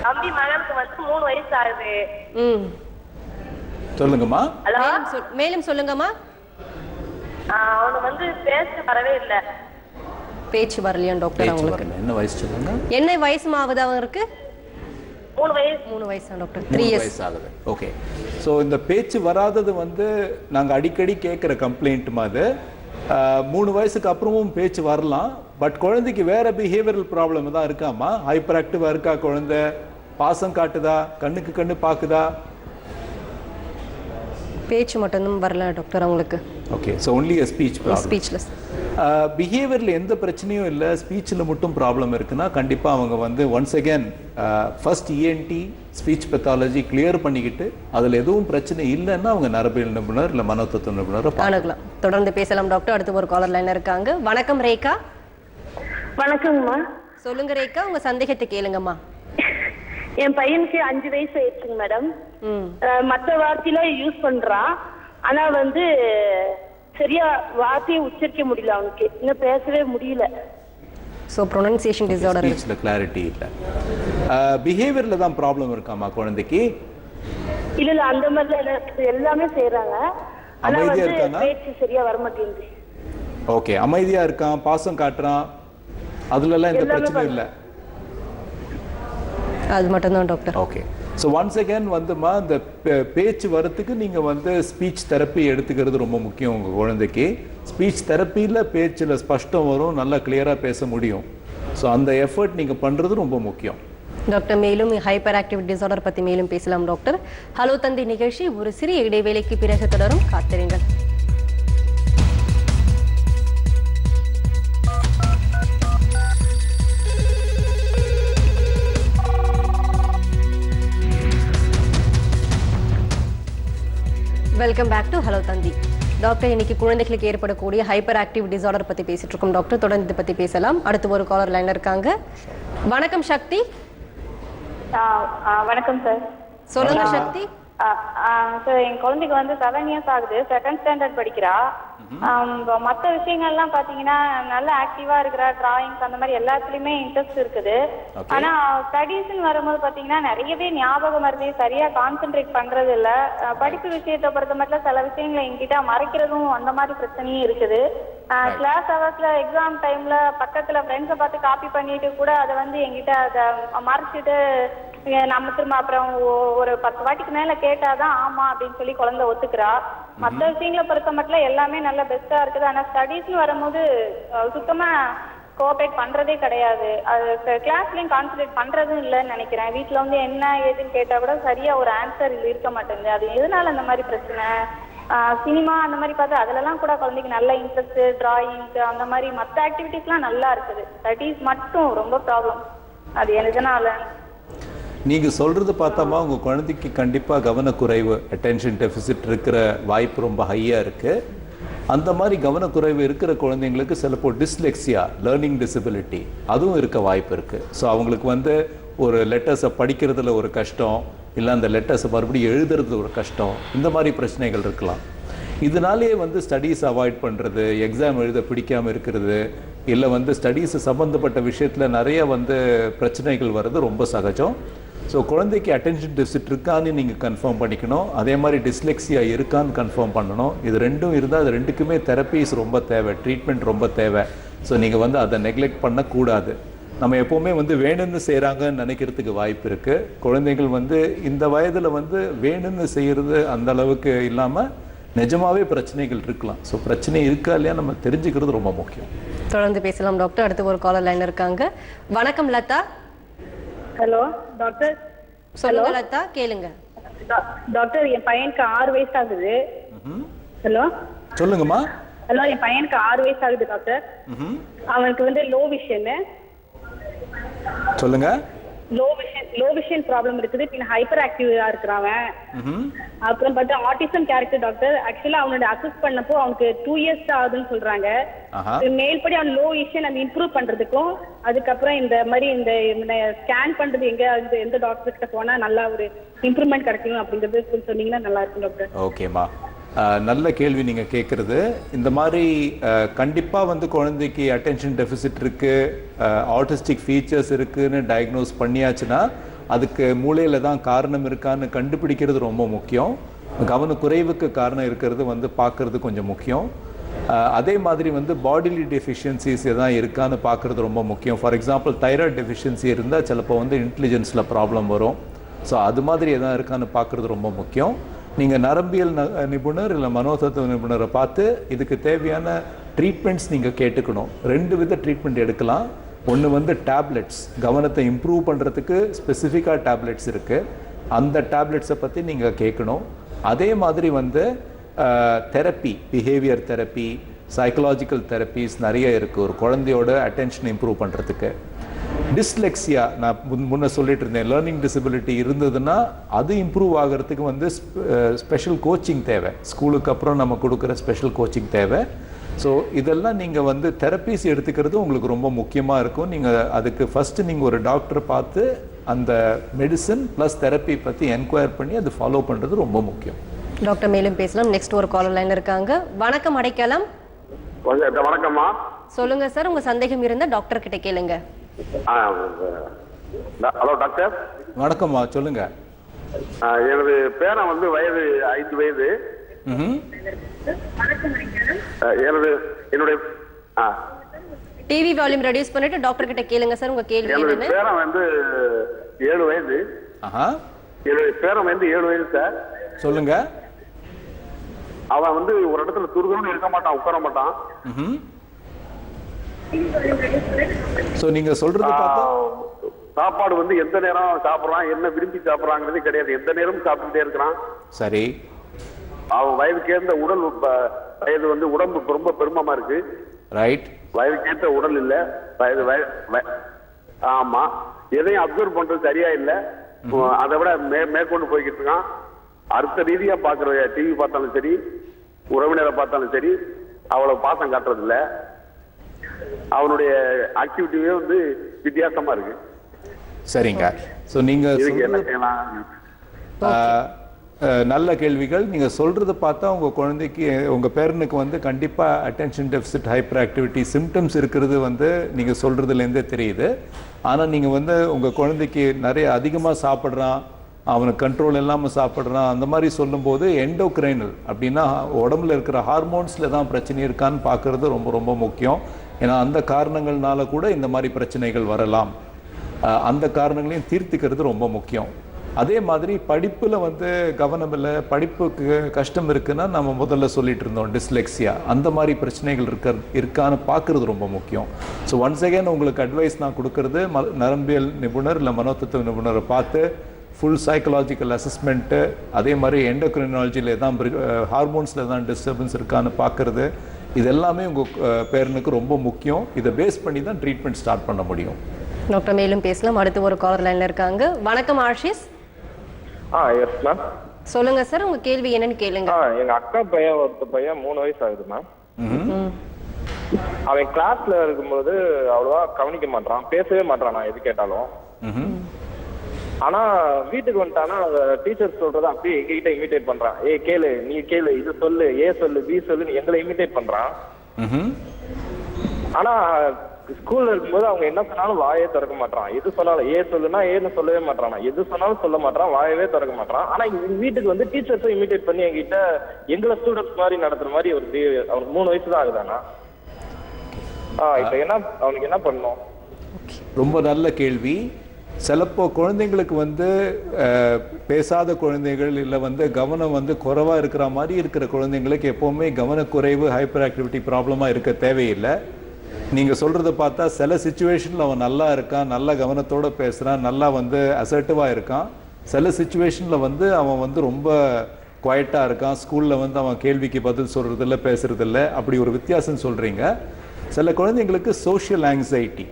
தம்பி மகனுக்கு வந்து 3 வயசு ஆகுது. சொல்லுங்கம்மா. மேலும் சொல்லுங்கம்மா. அவனு வந்து பேச வரவே இல்லை. பேச்சு வரலையா டாக்டர்? அவங்களுக்கு என்ன வயசு சொல்லுங்க? என்ன வயசு ஆகுது அவருக்கு? 3 வயசு. 3 வயசு டாக்டர். 3 இயர்ஸ் ஆகுது. ஓகே. ஸோ இந்த பேச்சு வராதது வந்து நாங்கள் அடிக்கடி கேட்குற கம்ப்ளைண்ட் மாதிரி. 3 வயசுக்கு அப்புறமும் பேச்சு வரலாம். பட் குழந்தைக்கு வேற பிஹேவியரல் ப்ராப்ளம் தான் இருக்காமா? ஹைப்பர் ஆக்டிவா இருக்கா குழந்தை? பாசம் காட்டுதா? கண்ணுக்கு கண்ணு பாக்குதா? பேச்சு மட்டும்தான் வரல டாக்டர் அவங்களுக்கு. Okay. So only a speech problem. Speechless. பிஹேவியரில் எந்த பிரச்சனையும் இல்லை, ஸ்பீச்சில் மட்டும் ப்ராப்ளம் இருக்குன்னா கண்டிப்பாக அவங்க வந்து once again first ENT speech pathology clear பண்ணிக்கிட்டு அதில் எதுவும் பிரச்சனை இல்லைன்னா அவங்க நரம்பியல் நிபுணர் இல்லை மனோதத்துவ நிபுணரை அணுகலாம். தொடர்ந்து பேசலாம் டாக்டர். அடுத்து ஒரு காலர் லைன்ல இருக்காங்க. வணக்கம் ரேகா. வணக்கங்கம்மா. சொல்லுங்க ரேகா, உங்க சந்தேகத்தை கேளுங்கம்மா. என் பையனுக்கு 5 வயசு ஆயிடுச்சுங்க மேடம். மற்ற வார்த்தையெல்லாம் யூஸ் பண்றான், ஆனா வந்து சரியா வார்த்தையை உச்சரிக்க முடியல. அவனுக்கு இன்னும் பேசவே முடியல. So pronunciation disorder. ஸ்பீச்சில் கிளாரிட்டி இல்லை. பிஹேவியரில் தான் ப்ராப்ளம் இருக்காமா குழந்தைக்கு? இல்ல அந்த மாதிரி எல்லாமே செய்யறாங்க, ஆனா அமைதியா வந்து இருக்கானா? பேச்சு சரியா வர மாட்டேங்குது. ஓகே. அமைதியா இருக்கான், பாசம் காட்டுறான், அதுலலாம் எந்த பிரச்சனையும் இல்லை. அது மட்டும்தான் doctor. Okay. So once again வந்துமா இந்த பேச்சு வரத்துக்கு நீங்கள் வந்து ஸ்பீச் தெரப்பி எடுத்துக்கிறது ரொம்ப முக்கியம். உங்கள் குழந்தைக்கு ஸ்பீச் தெரப்பியில் பேச்சில் ஸ்பஷ்டம் வரும், நல்லா கிளியராக பேச முடியும். ஸோ அந்த எஃபர்ட் நீங்கள் பண்ணுறது ரொம்ப முக்கியம். டாக்டர், மேலும் ஹைப்பர் ஆக்டிவ் டிஸார்டர் பற்றி மேலும் பேசலாம் டாக்டர். ஹலோ தந்தி நிகழ்ச்சி ஒரு சிறிய இடைவேளைக்கு பிறகு தொடரும். காத்திருங்கள். Welcome back to hello Thanthi. Doctor, இன்னைக்கு குழந்தைகளுக்கு ஏற்படக்கூடிய ஹைப்பர் ஆக்டிவ் டிஸார்டர் பத்தி பேசிட்டு இருக்கோம் டாக்டர். தொடர்ந்து இதை பத்தி பேசலாம். அடுத்து ஒரு காலர் லைன்ல இருக்காங்க. வணக்கம் சக்தி. வணக்கம் சார். சொல்லுங்க சக்தி. சார், என் குழந்தைக்கு வந்து 7 இயர்ஸ் ஆகுது, 2nd ஸ்டாண்டர்ட் படிக்கிறா. மற்ற விஷயங்கள்லாம் பாத்தீங்கன்னா நல்ல ஆக்டிவா இருக்கிறா, டிராயிங்ஸ் அந்த மாதிரி எல்லாத்துலயுமே இன்ட்ரெஸ்ட் இருக்குது. ஆனா ஸ்டடீஸ்ன்னு வரும்போது பாத்தீங்கன்னா நிறையவே ஞாபகம் வருது, சரியா கான்சென்ட்ரேட் பண்றது இல்ல. படிப்பு விஷயத்தை பொறுத்த மட்டும் சில விஷயங்களை என்கிட்ட மறைக்கிறதும் அந்த மாதிரி பிரச்சனையும் இருக்குது. கிளாஸ் ஹவர்ஸ்ல எக்ஸாம் டைம்ல பக்கத்துல ஃப்ரெண்ட்ஸை பார்த்து காப்பி பண்ணிட்டு கூட அதை வந்து என்கிட்ட அதை மறைச்சிட்டு நம்ம திரும்ப அப்புறம் ஒரு 10 வாட்டிக்கு மேல கேட்டாதான் ஆமா அப்படின்னு சொல்லி குழந்தை ஒத்துக்கிறா. மற்ற விஷயங்களை பொறுத்த மட்டும் எல்லாமே நல்ல பெஸ்டா இருக்குது. ஆனா ஸ்டடீஸ்னு வரும்போது சுத்தமா கோஆப்ரேட் பண்றதே கிடையாது. அது கிளாஸ்லயும் கான்சன்ட்ரேட் பண்றதும் இல்லைன்னு நினைக்கிறேன். வீட்டுல வந்து என்ன ஏதுன்னு கேட்டா கூட சரியா ஒரு ஆன்சர் இருக்க மாட்டேங்குது. அது எதனால அந்த மாதிரி பிரச்சனை? சினிமா அந்த மாதிரி பார்த்தா அதுலலாம் கூட குழந்தைக்கு நல்ல இன்ட்ரெஸ்ட், டிராயிங் அந்த மாதிரி மற்ற ஆக்டிவிட்டிஸ்லாம் நல்லா இருக்குது. ஸ்டடீஸ் மட்டும் ரொம்ப ப்ராப்ளம். அது எதனால? நீங்க சொல்றது பார்த்தாமா உங்க குழந்தைக்கு கண்டிப்பா கவனக்குறைவு, அட்டென்ஷன் டெஃபிசிட் இருக்கிற வாய்ப்பு ரொம்ப ஹையா இருக்கு. அந்த மாதிரி கவனக்குறைவு இருக்கிற குழந்தைங்களுக்கு சிலப்போ டிஸ்லெக்சியா, லேர்னிங் டிசபிலிட்டி அதுவும் இருக்க வாய்ப்பு இருக்கு. ஸோ அவங்களுக்கு வந்து ஒரு லெட்டர்ஸை படிக்கிறதுல ஒரு கஷ்டம், இல்லை அந்த லெட்டர்ஸை மறுபடியும் எழுதுறது ஒரு கஷ்டம், இந்த மாதிரி பிரச்சனைகள் இருக்கலாம். இதனாலேயே வந்து ஸ்டடீஸ் அவாய்ட் பண்ணுறது, எக்ஸாம் எழுத பிடிக்காமல் இருக்கிறது, இல்லை வந்து ஸ்டடீஸ் சம்மந்தப்பட்ட விஷயத்தில் நிறைய வந்து பிரச்சனைகள் வர்றது ரொம்ப சகஜம். ஸோ குழந்தைக்கு அட்டென்ஷன் டெஃபிசிட் இருக்கான்னு நீங்கள் கன்ஃபார்ம் பண்ணிக்கணும். அதே மாதிரி டிஸ்லெக்சியா இருக்கான்னு கன்ஃபார்ம் பண்ணணும். இது ரெண்டும் இருந்தால் அது ரெண்டுக்குமே தெரப்பீஸ் ரொம்ப தேவை, ட்ரீட்மெண்ட் ரொம்ப தேவை. ஸோ நீங்கள் வந்து அதை நெக்லெக்ட் பண்ணக்கூடாது. நம்ம எப்போவுமே வந்து வேணும்னு செய்கிறாங்கன்னு நினைக்கிறதுக்கு வாய்ப்பு இருக்குது. குழந்தைகள் வந்து இந்த வயதில் வந்து வேணும்னு செய்கிறது அந்த அளவுக்கு இல்லாமல் நிஜமாவே பிரச்சனைகள் இருக்கலாம். ஸோ பிரச்சனை இருக்கா இல்லையா நம்ம தெரிஞ்சுக்கிறது ரொம்ப முக்கியம். தொடர்ந்து பேசலாம் டாக்டர். அடுத்து ஒரு காலர் லைன் இருக்காங்க. வணக்கம் லதா. Hello doctor. சொல்லுங்க லதா, கேளுங்க. டாக்டர், என் பையனுக்கு 6 வயசு ஆகுது. ஹலோ சொல்லுங்கம்மா. ஹலோ, என் பையனுக்கு 6 வயசு ஆகுது டாக்டர். அவனுக்கு வந்து லோ விஷன் சொல்லுங்க. லோ விஷன் ப்ராப்ளம் இருக்குது. பின்ன ஹைப்பர் ஆக்டிவா இருக்கிறான். அப்புறம் பார்த்தா ஆட்டிசம் கேரக்டர் டாக்டர். ஆக்சுவலா அவனோட அசஸ் பண்ணப்போ அவனுக்கு 2 இயர்ஸ் ஆகுதுன்னு சொல்றாங்க. மேல்படி அவன் லோ விஷன் அந்த இம்ப்ரூவ் பண்றதுக்கும், அதுக்கப்புறம் இந்த மாதிரி இந்த ஸ்கேன் பண்றது எந்த டாக்டர் கிட்ட போனா நல்லா ஒரு இம்ப்ரூவ்மெண்ட் கிடைக்கும் அப்படிங்கிறது சொன்னீங்கன்னா நல்லா இருக்கும் டாக்டர். ஓகேம்மா, நல்ல கேள்வி நீங்கள் கேட்குறது. இந்த மாதிரி கண்டிப்பாக வந்து குழந்தைக்கு அட்டென்ஷன் டெஃபிசிட் இருக்குது, ஆட்டிஸ்டிக் ஃபீச்சர்ஸ் இருக்குதுன்னு டயக்னோஸ் பண்ணியாச்சுன்னா அதுக்கு மூளையில் தான் காரணம் இருக்கான்னு கண்டுபிடிக்கிறது ரொம்ப முக்கியம். கவனக்குறைவுக்கு காரணம் இருக்கிறது வந்து பார்க்குறது கொஞ்சம் முக்கியம். அதே மாதிரி வந்து பாடிலி டெஃபிஷியன்சிஸ் எதாவது இருக்கான்னு பார்க்குறது ரொம்ப முக்கியம். ஃபார் எக்ஸாம்பிள் தைராய்டு டெஃபிஷியன்சி இருந்தால் சிலப்போ வந்து இன்டெலிஜென்ஸில் ப்ராப்ளம் வரும். ஸோ அது மாதிரி எதாவது இருக்கான்னு பார்க்குறது ரொம்ப முக்கியம். நீங்கள் நரம்பியல் நிபுணர் இல்லை மனோதத்துவ நிபுணரை பார்த்து இதுக்கு தேவையான ட்ரீட்மெண்ட்ஸ் நீங்கள் கேட்டுக்கணும். 2 வித ட்ரீட்மெண்ட் எடுக்கலாம். ஒன்று வந்து டேப்லெட்ஸ், கவனத்தை இம்ப்ரூவ் பண்ணுறதுக்கு ஸ்பெசிஃபிக்காக டேப்லெட்ஸ் இருக்குது. அந்த டேப்லெட்ஸை பற்றி நீங்கள் கேட்கணும். அதே மாதிரி வந்து therapy, behaviour therapy, psychological therapies நிறைய இருக்குது ஒரு குழந்தையோட அட்டென்ஷன் இம்ப்ரூவ் பண்ணுறதுக்கு. டிஸ்லெக்சியா, நான் முன்ன சொல்லிட்டு இருந்தேன், லேர்னிங் டிசபிலிட்டி இருந்ததுன்னா அது இம்ப்ரூவ் ஆகிறதுக்கு வந்து ஸ்பெஷல் கோச்சிங் தேவை. ஸ்கூலுக்கு அப்புறம் நம்ம கொடுக்குற ஸ்பெஷல் கோச்சிங் தேவை. ஸோ இதெல்லாம் நீங்கள் வந்து தெரப்பீஸ் எடுத்துக்கிறது உங்களுக்கு ரொம்ப முக்கியமாக இருக்கும். நீங்கள் அதுக்கு ஃபஸ்ட்டு நீங்கள் ஒரு டாக்டரை பார்த்து அந்த மெடிசன் ப்ளஸ் தெரப்பி பற்றி என்கொயர் பண்ணி அது ஃபாலோ பண்ணுறது ரொம்ப முக்கியம். டாக்டர் மேலும் பேசலாம். நெக்ஸ்ட் ஒரு காலர் லைன் இருக்காங்க. வணக்கம் அடைக்கலம். வணக்கம்மா. சொல்லுங்க சார், உங்க சந்தேகம் இருந்தா டாக்டர் கிட்ட கேளுங்க. Hello doctor. வணக்கம்மா, சொல்லுங்க. எனது பேரன் வந்து வயது 5 வயது. என்னுடைய டிவி வால்யூம் ரெடியூஸ் பண்ணிட்டு டாக்டர் கிட்ட கேளுங்க சார் உங்க கேள்வி என்னன்னு. பேரன் வந்து 7 வயது. என்னுடைய பேரன் வந்து 7 வயது சார். சொல்லுங்க. அவன் வந்து ஒரு இடத்துல துருதுன்னு இருக்க மாட்டான், உட்கார மாட்டான். ஸோ நீங்க சொல்றது பார்த்தா சாப்பாடு வந்து எந்த நேரம் சாப்பிட்றான், என்ன விரும்பி சாப்பிட்றாங்கிறது கிடையாது. எந்த நேரமும் சாப்பிட்டுட்டே இருக்கிறான். சரி. அவன் வயதுக்கேர்ந்த உடல் வயது வந்து உடம்பு ரொம்ப பெருமமா இருக்கு. ரைட். வயதுக்கேற்ற உடல் இல்ல. ஆமா, எதையும் அப்சர்வ் பண்றது சரியா இல்ல. அதை விட மேற்கொண்டு போய்கிட்டு இருக்கான். அர்த்த ரீதியா பாக்குற டிவி பார்த்தாலும் சரி, உறவினரை பார்த்தாலும் சரி, அவ்வளவு பாசம் காட்டுறது இல்ல. அவனுடைய ஆக்டிவிட்டியே வந்து வித்தியாசமா இருக்கு. சரிங்க. ஸோ நீங்க நல்ல கேள்விகள். நீங்க சொல்றதை பார்த்தா உங்க குழந்தைக்கு, உங்க பேரனுக்கு வந்து கண்டிப்பா attention deficit hyper activity symptoms இருக்கிறது வந்து நீங்க சொல்றதுலேருந்தே தெரியுது. ஆனால் நீங்க வந்து உங்க குழந்தைக்கு நிறைய அதிகமாக சாப்பிட்றான், அவனுக்கு கண்ட்ரோல் இல்லாமல் சாப்பிட்றான், அந்த மாதிரி சொல்லும்போது எண்டோக்ரைனல் அப்படின்னா உடம்புல இருக்கிற ஹார்மோன்ஸில் தான் பிரச்சனை இருக்கான்னு பார்க்குறது ரொம்ப ரொம்ப முக்கியம். ஏன்னா அந்த காரணங்கள்னால கூட இந்த மாதிரி பிரச்சனைகள் வரலாம். அந்த காரணங்களையும் தீர்த்துக்கிறது ரொம்ப முக்கியம். அதே மாதிரி படிப்பில் வந்து கவனம் இல்லை, படிப்புக்கு கஷ்டம் இருக்குன்னா நம்ம முதல்ல சொல்லிட்டு இருந்தோம் டிஸ்லெக்ஸியா, அந்த மாதிரி பிரச்சனைகள் இருக்கான்னு பார்க்குறது ரொம்ப முக்கியம். ஸோ ஒன்ஸ் அகேன் உங்களுக்கு அட்வைஸ் நான் கொடுக்கறது நரம்பியல் நிபுணர் இல்லை மனோதத்துவ நிபுணரை பார்த்து ஃபுல் சைக்கலாஜிக்கல் அசஸ்மெண்ட்டு, அதே மாதிரி எண்டோக்ரினாலஜியில் எதாவது ஹார்மோன்ஸில் எதாவது டிஸ்டர்பன்ஸ் இருக்கான்னு பார்க்குறது, இது எல்லாமே உங்கள் பேரனுக்கு ரொம்ப முக்கியம். இதை பேஸ் பண்ணி தான் ட்ரீட்மெண்ட் ஸ்டார்ட் பண்ண முடியும். டாக்டர் மேலும் பேசலாம். அடுத்து ஒரு காலர் லைன்ல இருக்காங்க. வணக்கம் ஆஷிஷ். Yes ma'am. சொல்லுங்க சார், உங்க கேள்வி என்னன்னு கேளுங்க. எங்க அக்கா பையன் ஒருத்த பையன் 3 வயசு ஆகுது மேம். அவன் கிளாஸ்ல இருக்கும்போது அவ்வளவா கவனிக்க மாட்டான், பேசவே மாட்டான் நான் எது கேட்டாலும். ஆனா வீட்டுக்கு வந்துட்டானா டீச்சர் சொல்றத அப்படியே எங்ககிட்ட இமிட்டேட் பண்றான். ஏ கேளு, நீ கேளு, இது சொல்லு, ஏ சொல்லு, பி சொல்லு, எங்களை இமிட்டேட் பண்றான். ஆனா ஸ்கூல்ல இருக்கும்போது அவங்க என்ன சொன்னாலும் வாயே திறக்க மாட்டான். எது சொன்னாலும் ஏ சொல்லுனா ஏன்னு சொல்லவே மாட்டான், எது சொன்னாலும் சொல்ல மாட்டான், வாயவே திறக்க மாட்டான். ஆனா வீட்டுக்கு வந்து டீச்சர்ஸும் இமிட்டேட் பண்ணி எங்கிட்ட எங்களை ஸ்டூடெண்ட்ஸ் மாதிரி நடத்துற மாதிரி ஒரு அவனுக்கு 3 வயசு தான் ஆகுதானா? இப்ப என்ன அவனுக்கு என்ன பண்ணணும்? ரொம்ப நல்ல கேள்வி. சிலப்போ குழந்தைங்களுக்கு வந்து பேசாத குழந்தைகள் இல்லை வந்து கவனம் வந்து குறைவாக இருக்கிற மாதிரி இருக்கிற குழந்தைங்களுக்கு எப்போவுமே கவனக்குறைவு ஹைப்பர் ஆக்டிவிட்டி ப்ராப்ளமாக இருக்க தேவையில்லை. நீங்கள் சொல்கிறத பார்த்தா சில சுச்சுவேஷனில் அவன் நல்லா இருக்கான், நல்ல கவனத்தோடு பேசுகிறான், நல்லா வந்து அசர்ட்டிவாக இருக்கான். சில சுச்சுவேஷனில் வந்து அவன் வந்து ரொம்ப குவைட்டாக இருக்கான், ஸ்கூலில் வந்து அவன் கேள்விக்கு பதில் சொல்கிறதில்ல, பேசுகிறதில்ல, அப்படி ஒரு வித்தியாசம் சொல்கிறீங்க. சில குழந்தைங்களுக்கு சோஷியல் ஆங்ஸைட்டி,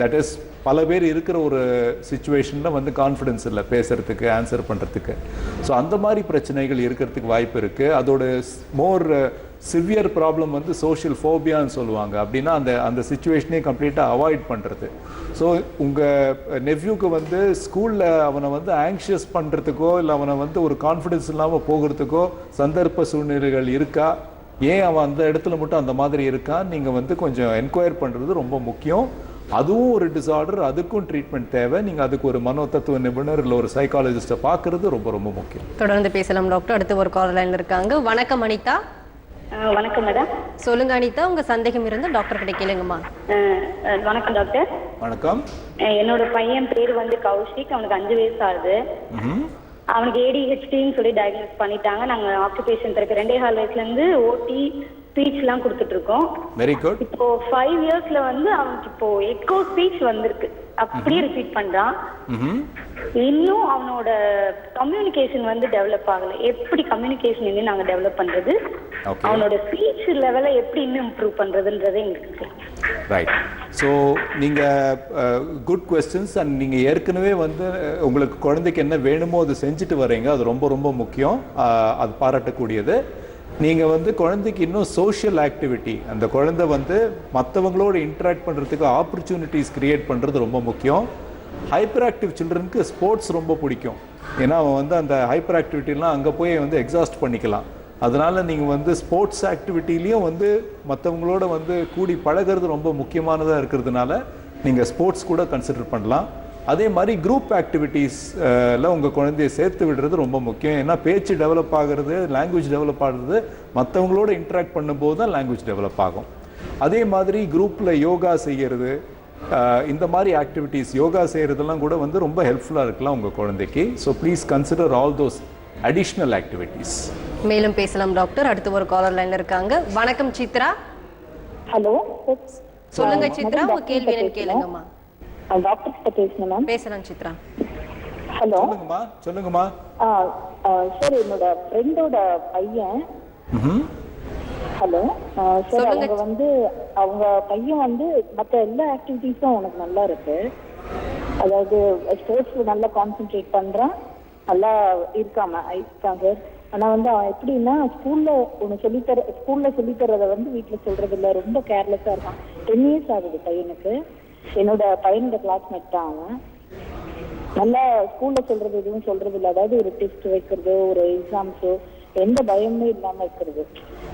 தட் இஸ் பல பேர் இருக்கிற ஒரு சுச்சுவேஷனில் வந்து கான்ஃபிடென்ஸ் இல்லை பேசுகிறதுக்கு, ஆன்சர் பண்ணுறதுக்கு. ஸோ அந்த மாதிரி பிரச்சனைகள் இருக்கிறதுக்கு வாய்ப்பு இருக்குது. அதோட மோர் சிவியர் ப்ராப்ளம் வந்து சோஷியல் ஃபோபியான்னு சொல்லுவாங்க. அப்படின்னா அந்த சுச்சுவேஷனே கம்ப்ளீட்டாக அவாய்ட் பண்ணுறது. ஸோ உங்கள் நெஃப்யூக்கு வந்து ஸ்கூலில் அவனை வந்து ஆங்ஷியஸ் பண்ணுறதுக்கோ இல்லை அவனை வந்து ஒரு கான்ஃபிடென்ஸ் இல்லாமல் போகிறதுக்கோ சந்தர்ப்ப சூழ்நிலைகள் இருக்கா, ஏன் அவன் அந்த இடத்துல மட்டும் அந்த மாதிரி இருக்கான்னு நீங்கள் வந்து கொஞ்சம் என்கொயர் பண்ணுறது ரொம்ப முக்கியம். அதுவும் ஒரு டிசார்டர், அதுக்கும் ட்ரீட்மெண்ட் தேவை. நீங்கள் அதுக்கு ஒரு மனோதத்துவ நிபுணர் இல்லை ஒரு சைக்காலஜிஸ்ட்டை பார்க்கறது ரொம்ப ரொம்ப முக்கியம். தொடர்ந்து பேசலாம் டாக்டர். அடுத்து ஒரு காலர் லைன்ல இருக்காங்க. வணக்கம் அனிதா. வணக்கம் மேடம். சொல்லுங்க அனிதா, உங்க சந்தேகம் இருந்தா டாக்டர் கிட்ட கேளுங்கம்மா. வணக்கம் டாக்டர். வணக்கம். என்னோட பையன் பேர் வந்து கௌஷிக், அவனுக்கு 5 வயசு ஆகுது. அவனுக்கு ADHDன்னு சொல்லி டயக்னோஸ் பண்ணிட்டாங்க. நாங்க ஆக்குபேஷன் தெரப்பி 2.5 வயசுல இருந்து ஓடி ஸ்பீச் எல்லாம் கொடுத்துட்டு இருக்கோம். Very good. இப்போ 5 இயர்ஸ்ல வந்து அவனுக்கு இப்போ எக்கோ ஸ்பீச் வந்திருக்கு, அப்படியே ரிப்பீட் பண்றான். இன்னும் அவனோட கம்யூனிகேஷன் வந்து டெவலப் ஆகல. எப்படி கம்யூனிகேஷன் இன்னும் நாங்க டெவலப் பண்றது, அவனோட ஸ்பீச் லெவலை எப்படி இன்னும் இம்ப்ரூவ் பண்றதுன்றதே எங்களுக்கு. ரைட். ஸோ நீங்கள் குட் கொஸ்டின்ஸ். அண்ட் நீங்கள் ஏற்கனவே வந்து உங்களுக்கு குழந்தைக்கு என்ன வேணுமோ அது செஞ்சுட்டு வரீங்க, அது ரொம்ப ரொம்ப முக்கியம், அது பாராட்டக்கூடியது. நீங்கள் வந்து குழந்தைக்கு இன்னும் சோஷியல் ஆக்டிவிட்டி, அந்த குழந்தை வந்து மற்றவங்களோட இன்ட்ராக்ட் பண்ணுறதுக்கு ஆப்பர்ச்சுனிட்டிஸ் கிரியேட் பண்ணுறது ரொம்ப முக்கியம். ஹைப்பர் ஆக்டிவ் சில்ட்ரனுக்கு ஸ்போர்ட்ஸ் ரொம்ப பிடிக்கும். ஏன்னா அவன் வந்து அந்த ஹைப்பர் ஆக்டிவிட்டிலாம் அங்கே போய் வந்து எக்ஸாஸ்ட் பண்ணிக்கலாம். அதனால் நீங்கள் வந்து ஸ்போர்ட்ஸ் ஆக்டிவிட்டிலையும் வந்து மற்றவங்களோட வந்து கூடி பழகிறது ரொம்ப முக்கியமானதாக இருக்கிறதுனால நீங்கள் ஸ்போர்ட்ஸ் கூட கன்சிடர் பண்ணலாம். அதே மாதிரி குரூப் ஆக்டிவிட்டீஸில் உங்கள் குழந்தைய சேர்த்து விடுறது ரொம்ப முக்கியம். ஏன்னா பேச்சு டெவலப் ஆகிறது, லாங்குவேஜ் டெவலப் ஆகிறது மற்றவங்களோட இன்ட்ராக்ட் பண்ணும்போது தான் லாங்குவேஜ் டெவலப் ஆகும். அதே மாதிரி குரூப்பில் யோகா செய்கிறது, இந்த மாதிரி ஆக்டிவிட்டீஸ், யோகா செய்கிறதெல்லாம் கூட வந்து ரொம்ப ஹெல்ப்ஃபுல்லாக இருக்கலாம் உங்கள் குழந்தைக்கு. So please consider all those additional activities. மேலும் பேசலாம் டாக்டர். அடுத்து ஒரு காலர் லைன்ல இருக்காங்க. வணக்கம் சித்ரா. ஹலோ சொல்லுங்க சித்ரா, உங்க கேள்வி என்னன்னு கேளுங்கம்மா. டாக்டர் கிட்ட பேசணும் மேம். பேசலாம் சித்ரா. ஹலோ சொல்லுங்கம்மா. சார், என்னோட ஃப்ரெண்டோட பையன். ஹலோ சார், அவங்க பையன் வந்து மற்ற எல்லா ஆக்டிவிட்டீஸும் உனக்கு நல்லா இருக்கு. அதாவது ஸ்போர்ட்ஸ்ல நல்லா கான்சென்ட்ரேட் பண்றான், நல்லா இருக்காங்க சார். ஆனா வந்து அவன் எப்படின்னா ஸ்கூல்ல சொல்லித்தரத வந்து வீட்டுல சொல்றது இல்ல, ரொம்ப கேர்லெஸ்ஸா இருக்கான். 10 இயர்ஸ் ஆகுது பையனுக்கு. என்னோட பையனோட கிளாஸ்மேட் தான் அவன். நல்லா ஸ்கூல்ல சொல்றது எதுவும் சொல்றது இல்லை. அதாவது ஒரு டெஸ்ட் வைக்கிறது, ஒரு எக்ஸாம்ஸோ எந்த பயமே இல்லாம இருக்கிறது.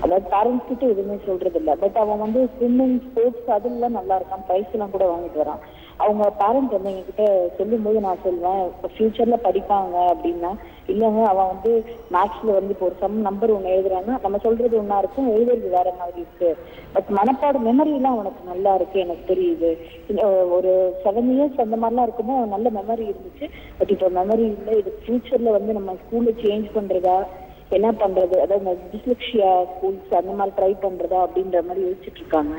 அதாவது பேரண்ட்ஸ் கிட்ட எதுவுமே சொல்றது இல்லை. பட் அவன் வந்து ஸ்விம்மிங், ஸ்போர்ட்ஸ் அதெல்லாம் நல்லா இருக்கான், பிரைஸ் எல்லாம் கூட வாங்கிட்டு வரான். அவங்க பேரண்ட் வந்து எங்ககிட்ட சொல்லும்போது நான் சொல்லுவேன் ஃபியூச்சர்ல படிப்பாங்க அப்படின்னா, இல்லைங்க அவன் வந்து மேக்ஸ்ல வந்து இப்போ ஒரு சம் நம்பர் ஒன்று எழுதுறான்னா நம்ம சொல்றது ஒன்னா இருக்கும், எழுதுறது வேற மாதிரி இருக்கு. பட் மனப்பாடு மெமரி எல்லாம் அவனுக்கு நல்லா இருக்கு எனக்கு தெரியுது. ஒரு 7 இயர்ஸ் அந்த மாதிரிலாம் இருக்கும்போது நல்ல மெமரி இருந்துச்சு. பட் இப்போ மெமரி இல்லை. இது ஃபியூச்சர்ல வந்து நம்ம ஸ்கூல்ல சேஞ்ச் பண்றதா என்ன பண்றது, அதாவது டிஸ்லெக்ஷியா ஸ்கூல்ஸ் அந்த மாதிரி ட்ரை பண்றதா அப்படின்ற மாதிரி யோசிச்சுட்டு இருக்காங்க.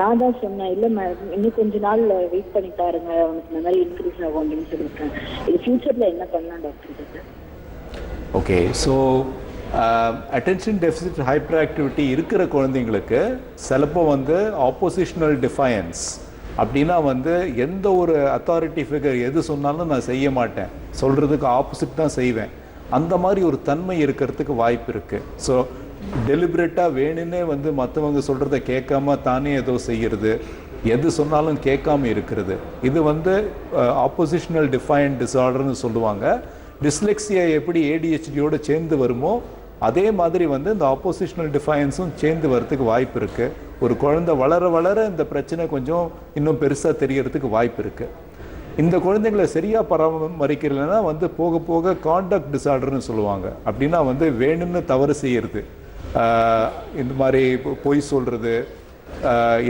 நான் தான் சொன்னேன், இல்லை மேடம் இன்னும் கொஞ்ச நாள் வெயிட் பண்ணி பாருங்க, அவனுக்கு மெமரி இன்க்ரீஸ் ஆகும் அப்படின்னு சொல்லியிருக்கேன். இது ஃபியூச்சர்ல என்ன பண்ணலாம் doctor? Okay, so attention deficit hyper activity இருக்கிற குழந்தைங்களுக்கு சிலப்போ வந்து ஆப்போசிஷனல் டிஃபயன்ஸ் அப்படின்னா வந்து எந்த ஒரு அத்தாரிட்டி ஃபிகர் எது சொன்னாலும் நான் செய்ய மாட்டேன், சொல்கிறதுக்கு ஆப்போசிட் தான் செய்வேன், அந்த மாதிரி ஒரு தன்மை இருக்கிறதுக்கு வாய்ப்பு இருக்குது. ஸோ டெலிபரேட்டாக வேணுன்னே வந்து மற்றவங்க சொல்கிறத கேட்காம தானே ஏதோ செய்கிறது, எது சொன்னாலும் கேட்காம இருக்கிறது, இது வந்து ஆப்போசிஷனல் டிஃபயன்ட் டிஸார்டர்னு சொல்லுவாங்க. டிஸ்லெக்ஸியா எப்படி ஏடிஹெச்டியோடு சேர்ந்து வருமோ அதே மாதிரி வந்து இந்த ஆப்போசிஷனல் டிஃபயன்ஸும் சேர்ந்து வரதுக்கு வாய்ப்பு இருக்குது. ஒரு குழந்தை வளர வளர இந்த பிரச்சனை கொஞ்சம் இன்னும் பெருசாக தெரியறதுக்கு வாய்ப்பு இருக்குது. இந்த குழந்தைங்களை சரியாக பராமரிக்கலைன்னா வந்து போக போக காண்டக்ட் டிஸார்டர்னு சொல்லுவாங்க. அப்படின்னா வந்து வேணும்னு தவறு செய்கிறது, இந்த மாதிரி பொய் சொல்கிறது,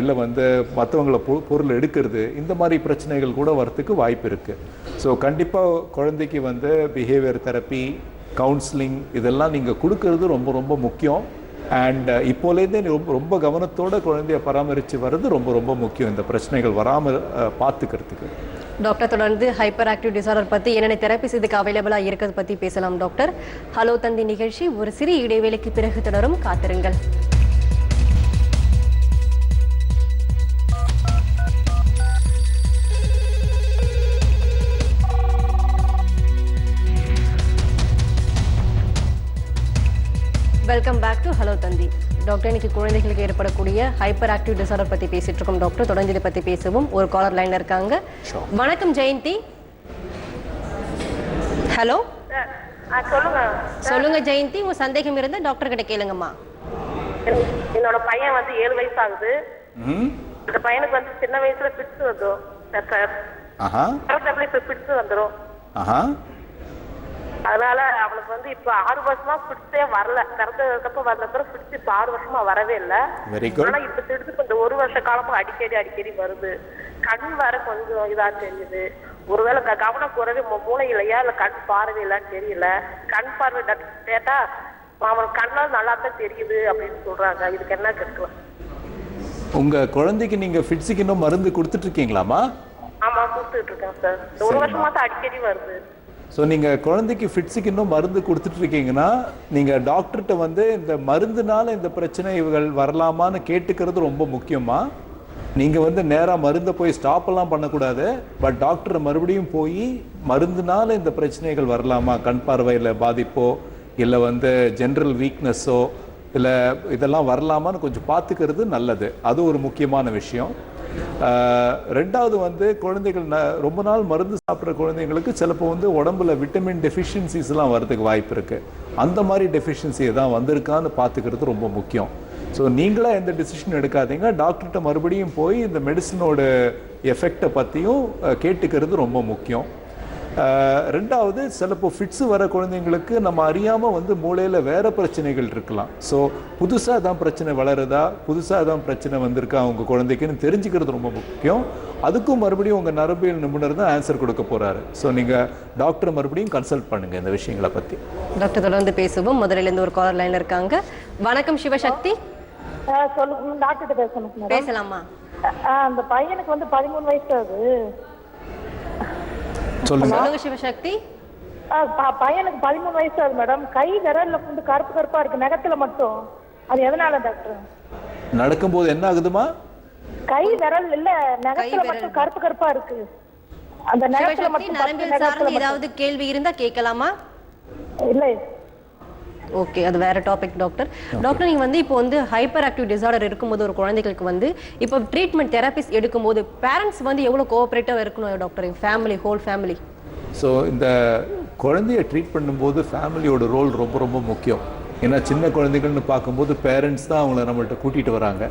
இல்லை வந்து மற்றவங்களை பொருள் எடுக்கிறது, இந்த மாதிரி பிரச்சனைகள் கூட வரத்துக்கு வாய்ப்பு இருக்குது. ஸோ கண்டிப்பாக குழந்தைக்கு வந்து பிஹேவியர் தெரப்பி, கவுன்சிலிங் இதெல்லாம் நீங்கள் கொடுக்கறது ரொம்ப ரொம்ப முக்கியம். அண்ட் இப்போலேருந்தே ரொம்ப கவனத்தோட குழந்தைய பராமரித்து வர்றது ரொம்ப ரொம்ப முக்கியம், இந்த பிரச்சனைகள் வராமல் பார்த்துக்கிறதுக்கு. டாக்டர் தொடர்ந்து ஹைப்பர் ஆக்டிவ் டிசார்டர் பற்றி என்னென்ன தெரப்பிஸ் இதுக்கு அவைலபிளாக இருக்கிறது பற்றி பேசலாம் டாக்டர். ஹலோ தந்தி நிகழ்ச்சி ஒரு சிறிய இடைவேளைக்கு பிறகு தொடரும், காத்திருங்கள். Welcome back to hello Thanthi. Doctor, இன்னைக்கு குழந்தைகளுக்கு ஏற்படக்கூடிய ஹைப்பர் ஆக்டிவ் டிசார்டர் பத்தி பேசிட்டு இருக்கோம் டாக்டர். தொடர்ந்து இதை பத்தி பேசுவோம். ஒரு காலர் லைன்ல இருக்காங்க. வணக்கம் ஜெயந்தி. ஹலோ, சொல்லுங்க ஜெயந்தி, உங்க சந்தேகம் இருந்தா டாக்டர் கிட்ட கேளுங்கம்மா. என்னோட பையன் வந்து 7 வயசு ஆகுது. இந்த பையனுக்கு வந்து சின்ன வயசுல பிட்ஸ் வந்துடும் வந்துடும். அதனால அவனுக்கு வந்து இப்ப 6 வருஷமா பிடிச்சே வரல. பிறந்ததுக்கப்புறம் வந்த பிறகு பிடிச்சு இப்ப 6 வருஷமா வரவே இல்லை. ஆனா இப்ப திடுத்து இந்த 1 வருஷ காலமா அடிக்கடி வருது. கண் வர கொஞ்சம் இதா தெரியுது. ஒருவேளை கவனம் குறைவு மூளை இல்லையா இல்ல கண் பார்வை இல்லைன்னு தெரியல. கண் பார்வை கேட்டா அவனுக்கு கண்ணால் நல்லா தான் தெரியுது அப்படின்னு சொல்றாங்க. இதுக்கு என்ன கேட்கலாம்? உங்க குழந்தைக்கு நீங்க ஃபிட்ஸுக்கு இன்னும் மருந்து கொடுத்துட்டு இருக்கீங்களாமா? ஆமா, கொடுத்துட்டு இருக்கேன் சார். 1 வருஷமா தான் அடிக்கடி வருது. ஸோ நீங்கள் குழந்தைக்கு ஃபிட்ஸுக்கு இன்னும் மருந்து கொடுத்துட்டு இருக்கீங்கன்னா நீங்கள் டாக்டர்கிட்ட வந்து இந்த மருந்துனால இந்த பிரச்சனை இவர்கள் வரலாமான்னு கேட்டுக்கிறது ரொம்ப முக்கியமாக. நீங்கள் வந்து நேராக மருந்தை போய் ஸ்டாப்பெல்லாம் பண்ணக்கூடாது. பட் டாக்டரை மறுபடியும் போய் மருந்துனால இந்த பிரச்சனைகள் வரலாமா, கண் பார்வையில் பாதிப்போ இல்லை வந்து ஜென்ரல் வீக்னஸோ இல்லை இதெல்லாம் வரலாமான்னு கொஞ்சம் பார்த்துக்கிறது நல்லது. அது ஒரு முக்கியமான விஷயம். ரெண்டாவது வந்து குழந்தைகள் ரொம்ப நாள் மருந்து சாப்பிட்ற குழந்தைங்களுக்கு சிலப்போ வந்து உடம்புல விட்டமின் டெஃபிஷியன்சிஸ்லாம் வரதுக்கு வாய்ப்பு இருக்குது. அந்த மாதிரி டெஃபிஷியன்சி எதாவது வந்திருக்கான்னு பார்த்துக்கிறது ரொம்ப முக்கியம். ஸோ நீங்களாக எந்த டிசிஷன் எடுக்காதீங்க, டாக்டர்கிட்ட மறுபடியும் போய் இந்த மெடிசனோட எஃபெக்டை பற்றியும் கேட்டுக்கிறது ரொம்ப முக்கியம். ரெண்டாவது, சிலப்போ ஃபிட்ஸு வர குழந்தைங்களுக்கு நம்ம அறியாமல் வந்து மூளையில் வேறு பிரச்சனைகள் இருக்கலாம். ஸோ புதுசாக தான் பிரச்சனை வளருதா, புதுசாக தான் பிரச்சனை வந்திருக்கா அவங்க குழந்தைக்குன்னு தெரிஞ்சுக்கிறது ரொம்ப முக்கியம். அதுக்கும் மறுபடியும் உங்கள் நரம்பியல் நிபுணர் தான் ஆன்சர் கொடுக்க போகிறாரு. ஸோ நீங்கள் டாக்டரை மறுபடியும் கன்சல்ட் பண்ணுங்கள் இந்த விஷயங்களை பற்றி. டாக்டர் தொடர்ந்து பேசுவோம். முதலிலேருந்து ஒரு காலர் லைனில் இருக்காங்க. வணக்கம் சிவசக்தி. சொல்லுங்க டாக்டர் பேசணும். பேசலாமா? அந்த பையனுக்கு வந்து 13 வயசு ஆகுது. சொல்லுங்க சிவசக்தி. பையனுக்கு 13 வயசு ஆகுது மேடம். கை விரல்ல வந்து கருப்பா இருக்கு, நகத்துல மட்டும். அது எதனால டாக்டர்? நடக்கும்போது என்ன ஆகுதுமா? கை விரல் இல்ல, நகத்துல மட்டும் கருப்பா இருக்கு. அந்த நகத்துல மட்டும் நரம்பியல் சார்ந்து ஏதாவது கேள்வி இருந்தா கேட்கலாமா? இல்ல. ஓகே, அது வேற டாபிக் டாக்டர். டாக்டர், நீங்க வந்து இப்போ வந்து ஹைப்பர் ஆக்டிவ் டிசார்டர் இருக்கும்போது ஒரு குழந்தைகளுக்கு வந்து இப்போ ட்ரீட்மெண்ட் தெரபிஸ் எடுக்கும்போது பேரண்ட்ஸ் வந்து எவ்வளோ கோஆப்ரேட்டிவ் இருக்கணும் doctor? Family, whole family. So இந்த குழந்தைய ட்ரீட் பண்ணும்போது ஃபேமிலியோட ரோல் ரொம்ப ரொம்ப முக்கியம். ஏன்னா சின்ன குழந்தைகள்னு பார்க்கும்போது பேரண்ட்ஸ் தான் அவங்கள நம்மள்கிட்ட கூட்டிகிட்டு வராங்க.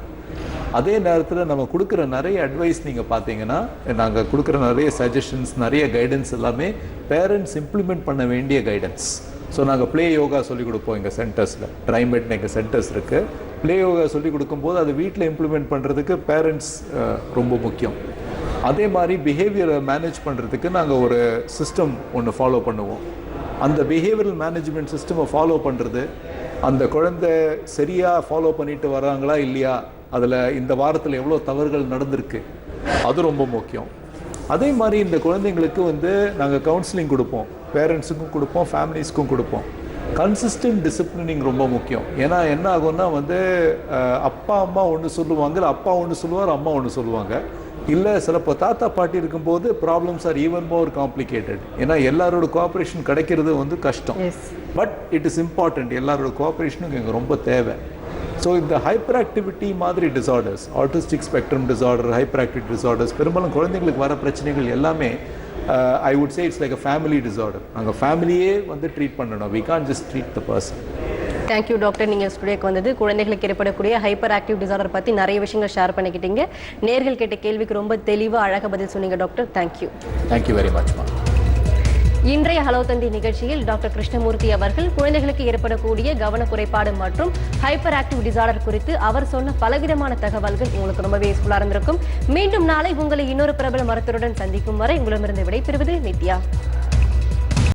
அதே நேரத்தில் நம்ம கொடுக்குற நிறைய அட்வைஸ் நீங்கள் பார்த்தீங்கன்னா, நாங்கள் கொடுக்குற நிறைய சஜஷன்ஸ், நிறைய கைடன்ஸ் எல்லாமே பேரண்ட்ஸ் இம்ப்ளிமெண்ட் பண்ண வேண்டிய கைடன்ஸ். ஸோ நாங்கள் ப்ளே யோகா சொல்லிக் கொடுப்போம் எங்கள் சென்டர்ஸில். ட்ரைமெட்னு எங்கள் சென்டர்ஸ் இருக்குது. ப்ளே யோகா சொல்லிக் கொடுக்கும்போது அது வீட்டில் இம்ப்ளிமெண்ட் பண்ணுறதுக்கு பேரண்ட்ஸ் ரொம்ப முக்கியம். அதே மாதிரி பிஹேவியரை மேனேஜ் பண்ணுறதுக்கு நாங்கள் ஒரு சிஸ்டம் ஒன்று ஃபாலோ பண்ணுவோம். அந்த பிஹேவியரல் மேனேஜ்மெண்ட் சிஸ்டமை ஃபாலோ பண்ணுறது, அந்த குழந்தை சரியாக ஃபாலோ பண்ணிட்டு வராங்களா இல்லையா, அதில் இந்த வாரத்தில் எவ்வளோ தவறுகள் நடந்திருக்கு, அது ரொம்ப முக்கியம். அதே மாதிரி இந்த குழந்தைங்களுக்கு வந்து நாங்கள் கவுன்சிலிங் கொடுப்போம், பேரண்ட்ஸுக்கும் கொடுப்போம், ஃபேமிலிஸ்க்கும் கொடுப்போம். கன்சிஸ்டன்ட் டிசிப்ளினிங் ரொம்ப முக்கியம். ஏன்னா என்ன ஆகும்னா வந்து அப்பா அம்மா ஒன்று சொல்லுவாங்க, இல்லை அப்பா ஒன்று சொல்லுவார், அம்மா ஒன்று சொல்லுவாங்க. இல்லை சிலப்போ தாத்தா பாட்டி இருக்கும்போது problems are even more complicated. ஏன்னா எல்லாரோட கோஆப்ரேஷன் கிடைக்கிறது வந்து கஷ்டம். But it is important. எல்லாரோட கோஆப்ரேஷனும் எங்களுக்கு ரொம்ப தேவை. ஸோ இந்த ஹைப்பர் ஆக்டிவிட்டி மாதிரி disorders, autistic spectrum disorder, hyper activity disorders, பெரும்பாலும் குழந்தைங்களுக்கு வர பிரச்சனைகள் எல்லாமே I would say it's like a family disorder. நாங்கள் ஃபேமிலியே வந்து ட்ரீட் பண்ணணும். We can't just treat the person. Thank you doctor. நீங்கள் ஸ்டுடியோக்கு வந்தது குழந்தைகளுக்கு ஏற்படக்கூடிய ஹைப்பர் ஆக்டிவ் டிசார்டர் பற்றி நிறைய விஷயங்கள் ஷேர் பண்ணிக்கிட்டீங்க. நேர்கள் கேட்ட கேள்விக்கு ரொம்ப தெளிவாக அழகாக பதில் சொன்னீங்க டாக்டர். தேங்க்யூ. தேங்க்யூ வெரி மச்மா. இன்றைய ஹலோ தந்தி நிகழ்ச்சியில் டாக்டர் கிருஷ்ணமூர்த்தி அவர்கள் குழந்தைகளுக்கு ஏற்படக்கூடிய கவன குறைபாடு மற்றும் ஹைப்பர் ஆக்டிவ் டிசார்டர் குறித்து அவர் சொன்ன பலவிதமான தகவல்கள் உங்களுக்கு ரொம்பவே யூஸ்ஃபுல்லாக இருந்திருக்கும். மீண்டும் நாளை உங்களை இன்னொரு பிரபல மருத்துவருடன் சந்திக்கும் வரை உங்களிடமிருந்து விடைபெறுவது நித்யா.